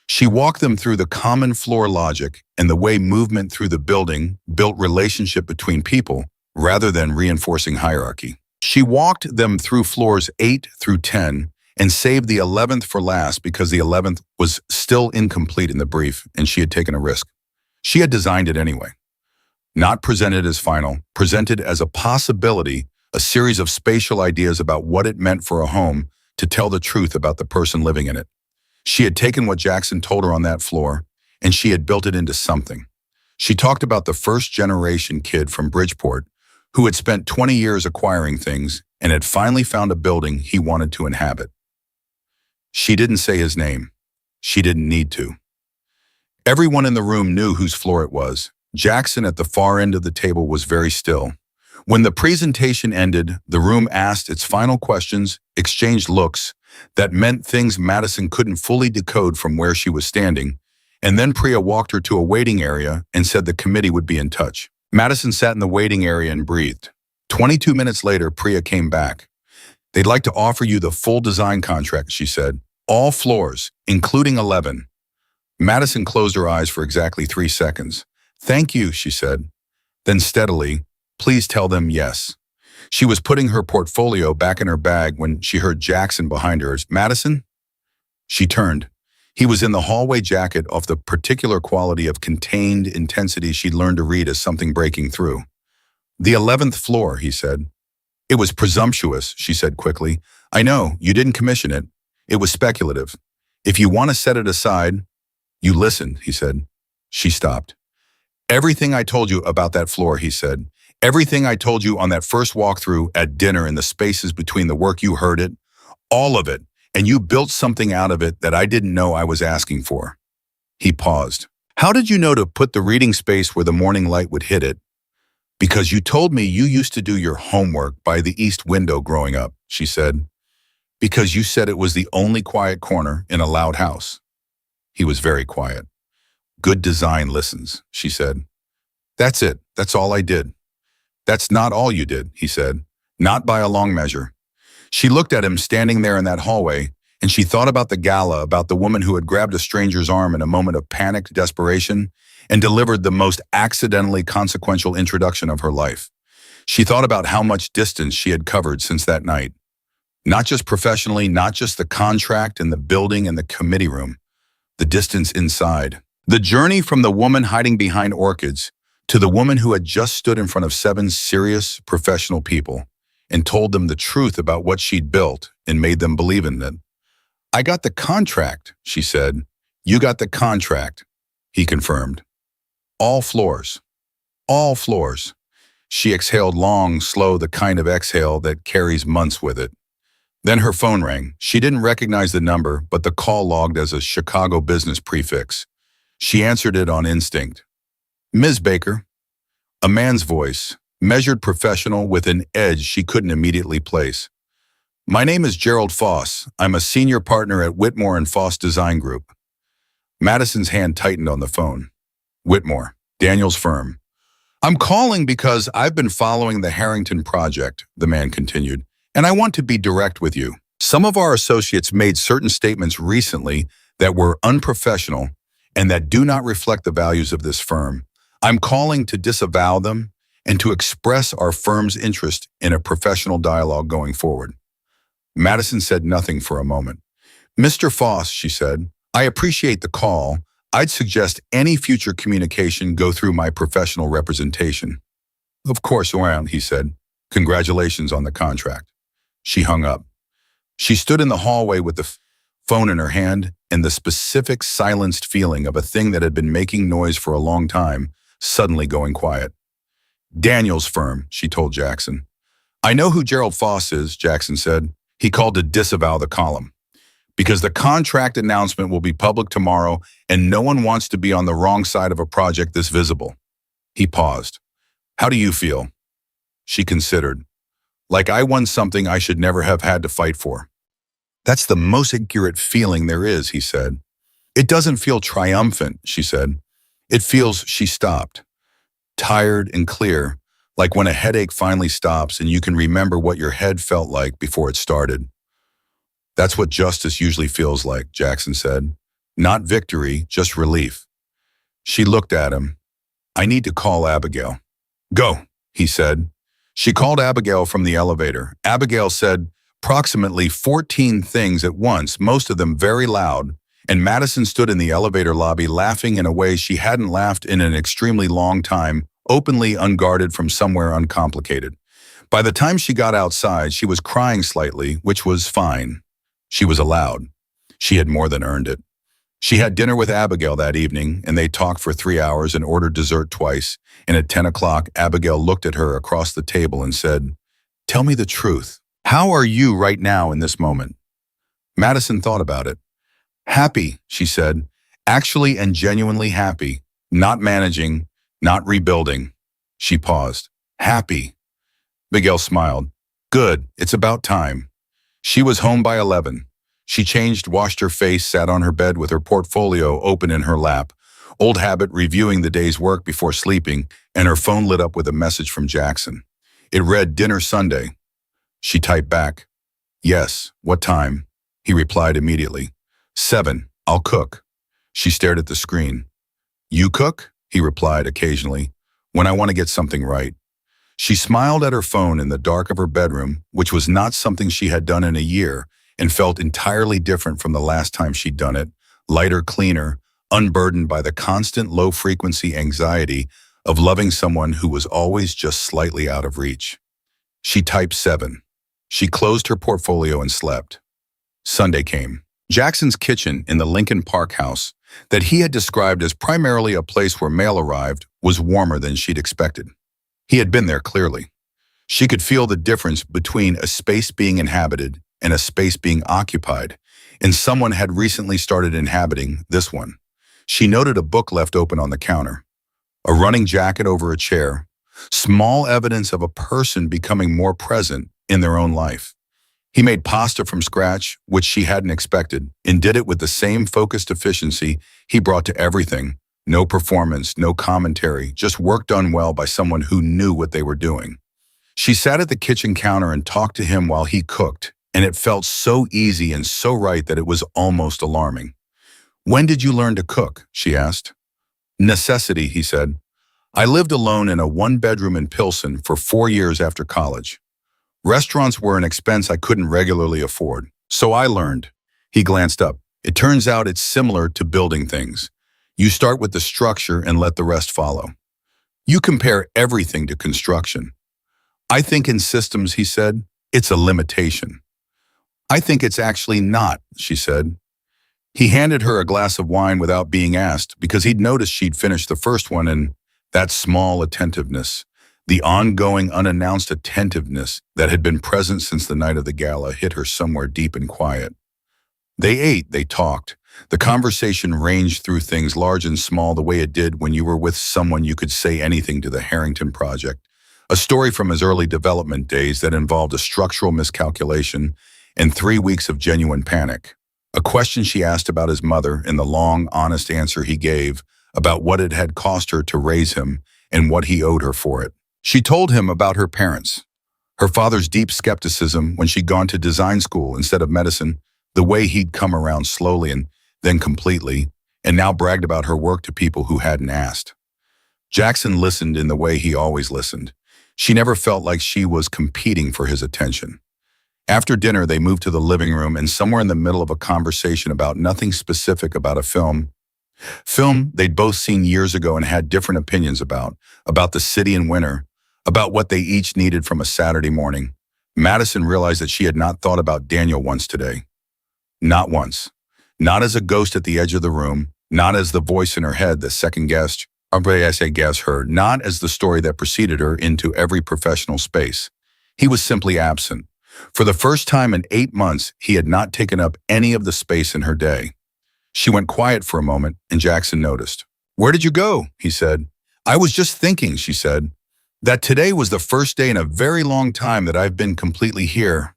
She walked them through the common floor logic and the way movement through the building built relationship between people rather than reinforcing hierarchy. She walked them through floors 8 through 10 and saved the 11th for last because the 11th was still incomplete in the brief and she had taken a risk. She had designed it anyway. Not presented as final, presented as a possibility, a series of spatial ideas about what it meant for a home to tell the truth about the person living in it. She had taken what Jackson told her on that floor, and she had built it into something. She talked about the first-generation kid from Bridgeport who had spent 20 years acquiring things and had finally found a building he wanted to inhabit. She didn't say his name. She didn't need to. Everyone in the room knew whose floor it was. Jackson at the far end of the table was very still. When the presentation ended, the room asked its final questions, exchanged looks that meant things Madison couldn't fully decode from where she was standing, and then Priya walked her to a waiting area and said the committee would be in touch. Madison sat in the waiting area and breathed. 22 minutes later, Priya came back. "They'd like to offer you the full design contract," she said. "All floors, including 11. Madison closed her eyes for exactly 3 seconds. "Thank you," she said. Then steadily, "Please tell them yes." She was putting her portfolio back in her bag when she heard Jackson behind her. "Madison?" She turned. He was in the hallway, jacket of the particular quality of contained intensity she'd learned to read as something breaking through. "The 11th floor," he said. "It was presumptuous," she said quickly. "I know, you didn't commission it. It was speculative. If you want to set it aside—" "You listened," he said. She stopped. "Everything I told you about that floor," he said. "Everything I told you on that first walkthrough, at dinner, in the spaces between the work, you heard it. All of it. And you built something out of it that I didn't know I was asking for." He paused. "How did you know to put the reading space where the morning light would hit it?" "Because you told me you used to do your homework by the east window growing up," she said. "Because you said it was the only quiet corner in a loud house." He was very quiet. "Good design listens," she said. "That's it. That's all I did." "That's not all you did," he said. "Not by a long measure." She looked at him standing there in that hallway, and she thought about the gala, about the woman who had grabbed a stranger's arm in a moment of panicked desperation and delivered the most accidentally consequential introduction of her life. She thought about how much distance she had covered since that night. Not just professionally, not just the contract and the building and the committee room, the distance inside. The journey from the woman hiding behind orchids to the woman who had just stood in front of 7 serious, professional people and told them the truth about what she'd built and made them believe in it. "I got the contract," she said. "You got the contract," he confirmed. "All floors. All floors." She exhaled long, slow, the kind of exhale that carries months with it. Then her phone rang. She didn't recognize the number, but the call logged as a Chicago business prefix. She answered it on instinct. "Ms. Baker." A man's voice, measured, professional, with an edge she couldn't immediately place. "My name is Gerald Foss. I'm a senior partner at Whitmore and Foss Design Group." Madison's hand tightened on the phone. "Whitmore, Daniel's firm." "I'm calling because I've been following the Harrington project," the man continued, "and I want to be direct with you. Some of our associates made certain statements recently that were unprofessional and that do not reflect the values of this firm. I'm calling to disavow them and to express our firm's interest in a professional dialogue going forward." Madison said nothing for a moment. "Mr. Foss," she said, "I appreciate the call. I'd suggest any future communication go through my professional representation." "Of course, around," he said. "Congratulations on the contract." She hung up. She stood in the hallway with the phone in her hand and the specific silenced feeling of a thing that had been making noise for a long time, suddenly going quiet. "Daniel's firm," she told Jackson. "I know who Gerald Foss is," Jackson said. He called to disavow the column. "Because the contract announcement will be public tomorrow and no one wants to be on the wrong side of a project this visible." He paused. "How do you feel?" She considered. "Like I won something I should never have had to fight for." "That's the most accurate feeling there is," he said. "It doesn't feel triumphant," she said. "It feels," she stopped, "tired and clear, like when a headache finally stops and you can remember what your head felt like before it started." "That's what justice usually feels like," Jackson said. "Not victory, just relief." She looked at him. "I need to call Abigail." "Go," he said. She called Abigail from the elevator. Abigail said approximately 14 things at once, most of them very loud, and Madison stood in the elevator lobby laughing in a way she hadn't laughed in an extremely long time, openly unguarded from somewhere uncomplicated. By the time she got outside, she was crying slightly, which was fine. She was allowed. She had more than earned it. She had dinner with Abigail that evening, and they talked for 3 hours and ordered dessert twice, and at 10 o'clock, Abigail looked at her across the table and said, "Tell me the truth. How are you right now in this moment?" Madison thought about it. Happy, she said. Actually and genuinely happy. Not managing, not rebuilding. She paused. Happy. Miguel smiled. Good, it's about time. She was home by 11. She changed, washed her face, sat on her bed with her portfolio open in her lap, old habit reviewing the day's work before sleeping, and her phone lit up with a message from Jackson. It read, "Dinner Sunday." She typed back, "Yes, what time?" He replied immediately, "7, I'll cook." She stared at the screen. "You cook?" He replied occasionally, "when I want to get something right." She smiled at her phone in the dark of her bedroom, which was not something she had done in a year, and felt entirely different from the last time she'd done it, lighter, cleaner, unburdened by the constant low-frequency anxiety of loving someone who was always just slightly out of reach. She typed 7. She closed her portfolio and slept. Sunday came. Jackson's kitchen in the Lincoln Park house, that he had described as primarily a place where mail arrived, was warmer than she'd expected. He had been there clearly. She could feel the difference between a space being inhabited and a space being occupied, and someone had recently started inhabiting this one. She noted a book left open on the counter, a running jacket over a chair, small evidence of a person becoming more present in their own life. He made pasta from scratch, which she hadn't expected, and did it with the same focused efficiency he brought to everything. No performance, no commentary, just work done well by someone who knew what they were doing. She sat at the kitchen counter and talked to him while he cooked, and it felt so easy and so right that it was almost alarming. "When did you learn to cook?" she asked. "Necessity," he said. "I lived alone in a one-bedroom in Pilsen for 4 years after college. Restaurants were an expense I couldn't regularly afford, so I learned." He glanced up. "It turns out it's similar to building things. You start with the structure and let the rest follow. You compare everything to construction. I think in systems," he said, "it's a limitation." "I think it's actually not," she said. He handed her a glass of wine without being asked because he'd noticed she'd finished the first one, and that small attentiveness, the ongoing unannounced attentiveness that had been present since the night of the gala, hit her somewhere deep and quiet. They ate, they talked. The conversation ranged through things large and small the way it did when you were with someone you could say anything to. The Harrington Project, a story from his early development days that involved a structural miscalculation and 3 weeks of genuine panic. A question she asked about his mother and the long, honest answer he gave about what it had cost her to raise him and what he owed her for it. She told him about her parents, her father's deep skepticism when she'd gone to design school instead of medicine, the way he'd come around slowly and then completely, and now bragged about her work to people who hadn't asked. Jackson listened in the way he always listened. She never felt like she was competing for his attention. After dinner, they moved to the living room, and somewhere in the middle of a conversation about nothing specific about a film they'd both seen years ago and had different opinions about the city in winter, about what they each needed from a Saturday morning, Madison realized that she had not thought about Daniel once today. Not once. Not as a ghost at the edge of the room, not as the voice in her head that second-guessed, her, not as the story that preceded her into every professional space. He was simply absent. For the first time in 8 months, he had not taken up any of the space in her day. She went quiet for a moment, and Jackson noticed. "Where did you go?" he said. "I was just thinking," she said, "that today was the first day in a very long time that I've been completely here.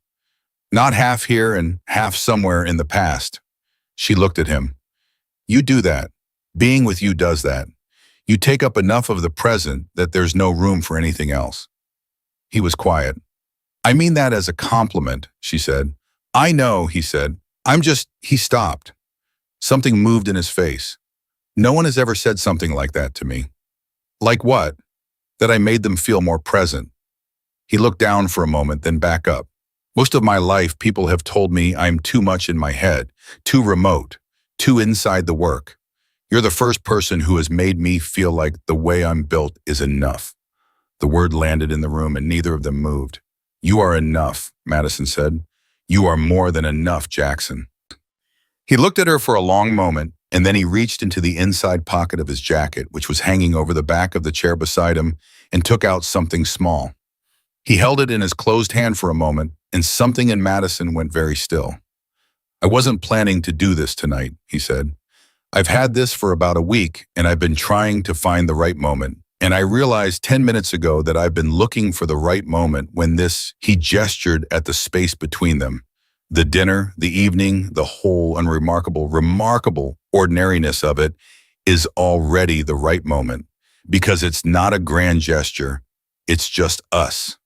Not half here and half somewhere in the past." She looked at him. "You do that. Being with you does that. You take up enough of the present that there's no room for anything else." He was quiet. "I mean that as a compliment," she said. "I know," he said. He stopped. Something moved in his face. "No one has ever said something like that to me." "Like what?" "That I made them feel more present." He looked down for a moment, then back up. "Most of my life, people have told me I'm too much in my head, too remote, too inside the work. You're the first person who has made me feel like the way I'm built is enough." The word landed in the room, and neither of them moved. "You are enough," Madison said. "You are more than enough, Jackson." He looked at her for a long moment, and then he reached into the inside pocket of his jacket, which was hanging over the back of the chair beside him, and took out something small. He held it in his closed hand for a moment, and something in Madison went very still. I wasn't planning to do this tonight, he said. I've had this for about a week, and I've been trying to find the right moment. And I realized 10 minutes ago that I've been looking for the right moment when he gestured at the space between them. The dinner, the evening, the whole remarkable ordinariness of it is already the right moment because it's not a grand gesture. It's just us.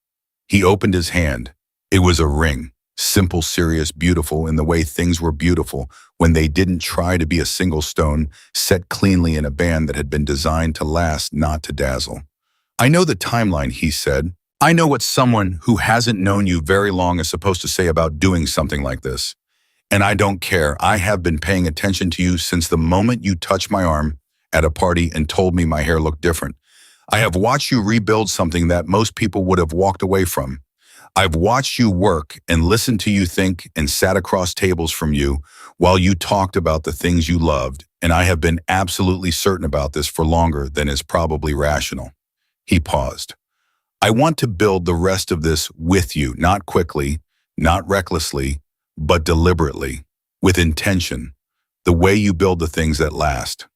He opened his hand. It was a ring. Simple, serious, beautiful in the way things were beautiful when they didn't try to be a single stone set cleanly in a band that had been designed to last, not to dazzle. I know the timeline, he said. I know what someone who hasn't known you very long is supposed to say about doing something like this. And I don't care. I have been paying attention to you since the moment you touched my arm at a party and told me my hair looked different. I have watched you rebuild something that most people would have walked away from. I've watched you work and listened to you think and sat across tables from you while you talked about the things you loved, and I have been absolutely certain about this for longer than is probably rational. He paused. I want to build the rest of this with you, not quickly, not recklessly, but deliberately, with intention, the way you build the things that last.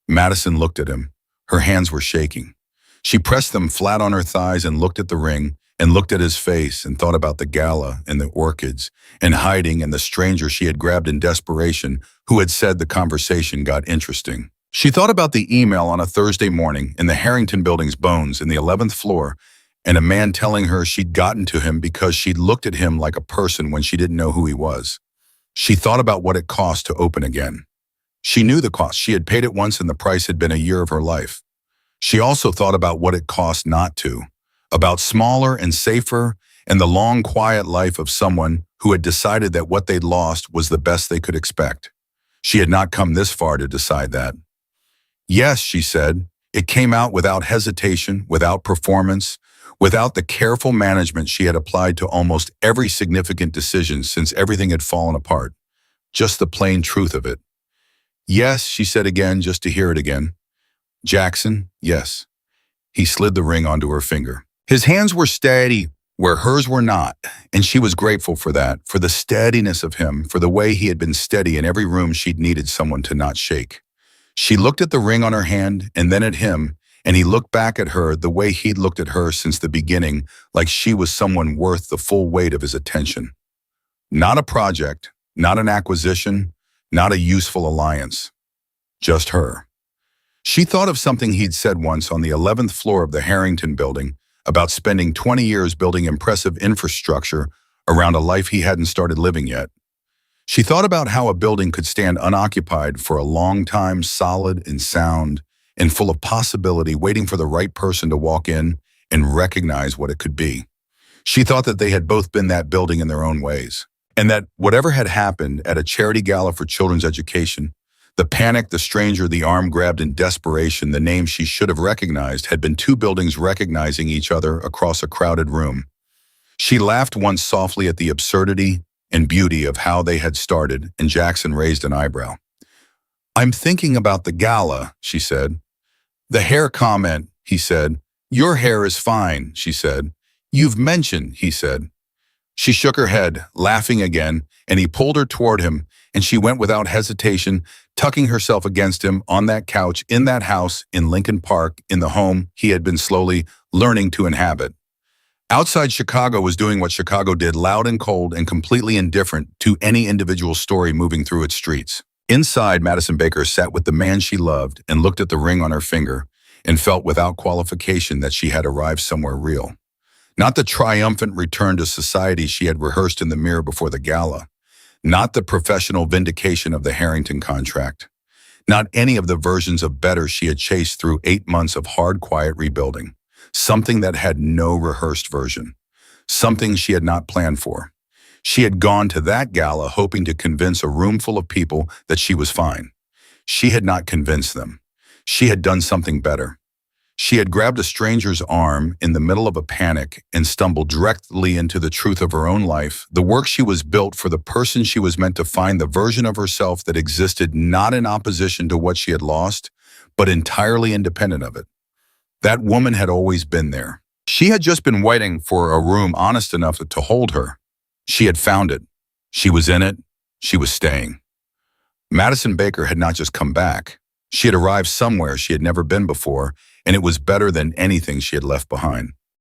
Madison looked at him. Her hands were shaking. She pressed them flat on her thighs and looked at the ring, and looked at his face and thought about the gala and the orchids and hiding and the stranger she had grabbed in desperation who had said the conversation got interesting. She thought about the email on a Thursday morning in the Harrington Building's Bones in the 11th floor and a man telling her she'd gotten to him because she'd looked at him like a person when she didn't know who he was. She thought about what it cost to open again. She knew the cost. She had paid it once and the price had been a year of her life. She also thought about what it cost not to. About smaller and safer and the long, quiet life of someone who had decided that what they'd lost was the best they could expect. She had not come this far to decide that. Yes, she said, it came out without hesitation, without performance, without the careful management she had applied to almost every significant decision since everything had fallen apart. Just the plain truth of it. Yes, she said again, just to hear it again. Jackson, yes. He slid the ring onto her finger. His hands were steady where hers were not, and she was grateful for that, for the steadiness of him, for the way he had been steady in every room she'd needed someone to not shake. She looked at the ring on her hand and then at him, and he looked back at her the way he'd looked at her since the beginning, like she was someone worth the full weight of his attention. Not a project, not an acquisition, not a useful alliance. Just her. She thought of something he'd said once on the 11th floor of the Harrington Building about spending 20 years building impressive infrastructure around a life he hadn't started living yet. She thought about how a building could stand unoccupied for a long time, solid and sound, and full of possibility, waiting for the right person to walk in and recognize what it could be. She thought that they had both been that building in their own ways, and that whatever had happened at a charity gala for children's education, the panic, the stranger, the arm grabbed in desperation, the name she should have recognized, had been two buildings recognizing each other across a crowded room. She laughed once softly at the absurdity and beauty of how they had started, and Jackson raised an eyebrow. I'm thinking about the gala, she said. The hair comment, he said. Your hair is fine, she said. You've mentioned, he said. She shook her head, laughing again, and he pulled her toward him, and she went without hesitation, tucking herself against him on that couch in that house in Lincoln Park, in the home he had been slowly learning to inhabit. Outside, Chicago was doing what Chicago did, loud and cold and completely indifferent to any individual story moving through its streets. Inside, Madison Baker sat with the man she loved and looked at the ring on her finger and felt without qualification that she had arrived somewhere real. Not the triumphant return to society she had rehearsed in the mirror before the gala. Not the professional vindication of the Harrington contract. Not any of the versions of better she had chased through 8 months of hard, quiet rebuilding. Something that had no rehearsed version. Something she had not planned for. She had gone to that gala hoping to convince a room full of people that she was fine. She had not convinced them. She had done something better. She had grabbed a stranger's arm in the middle of a panic and stumbled directly into the truth of her own life, the work she was built for, the person she was meant to find, the version of herself that existed not in opposition to what she had lost, but entirely independent of it. That woman had always been there. She had just been waiting for a room honest enough to hold her. She had found it. She was in it, She was staying. Madison Baker had not just come back. She had arrived somewhere she had never been before, and it was better than anything she had left behind.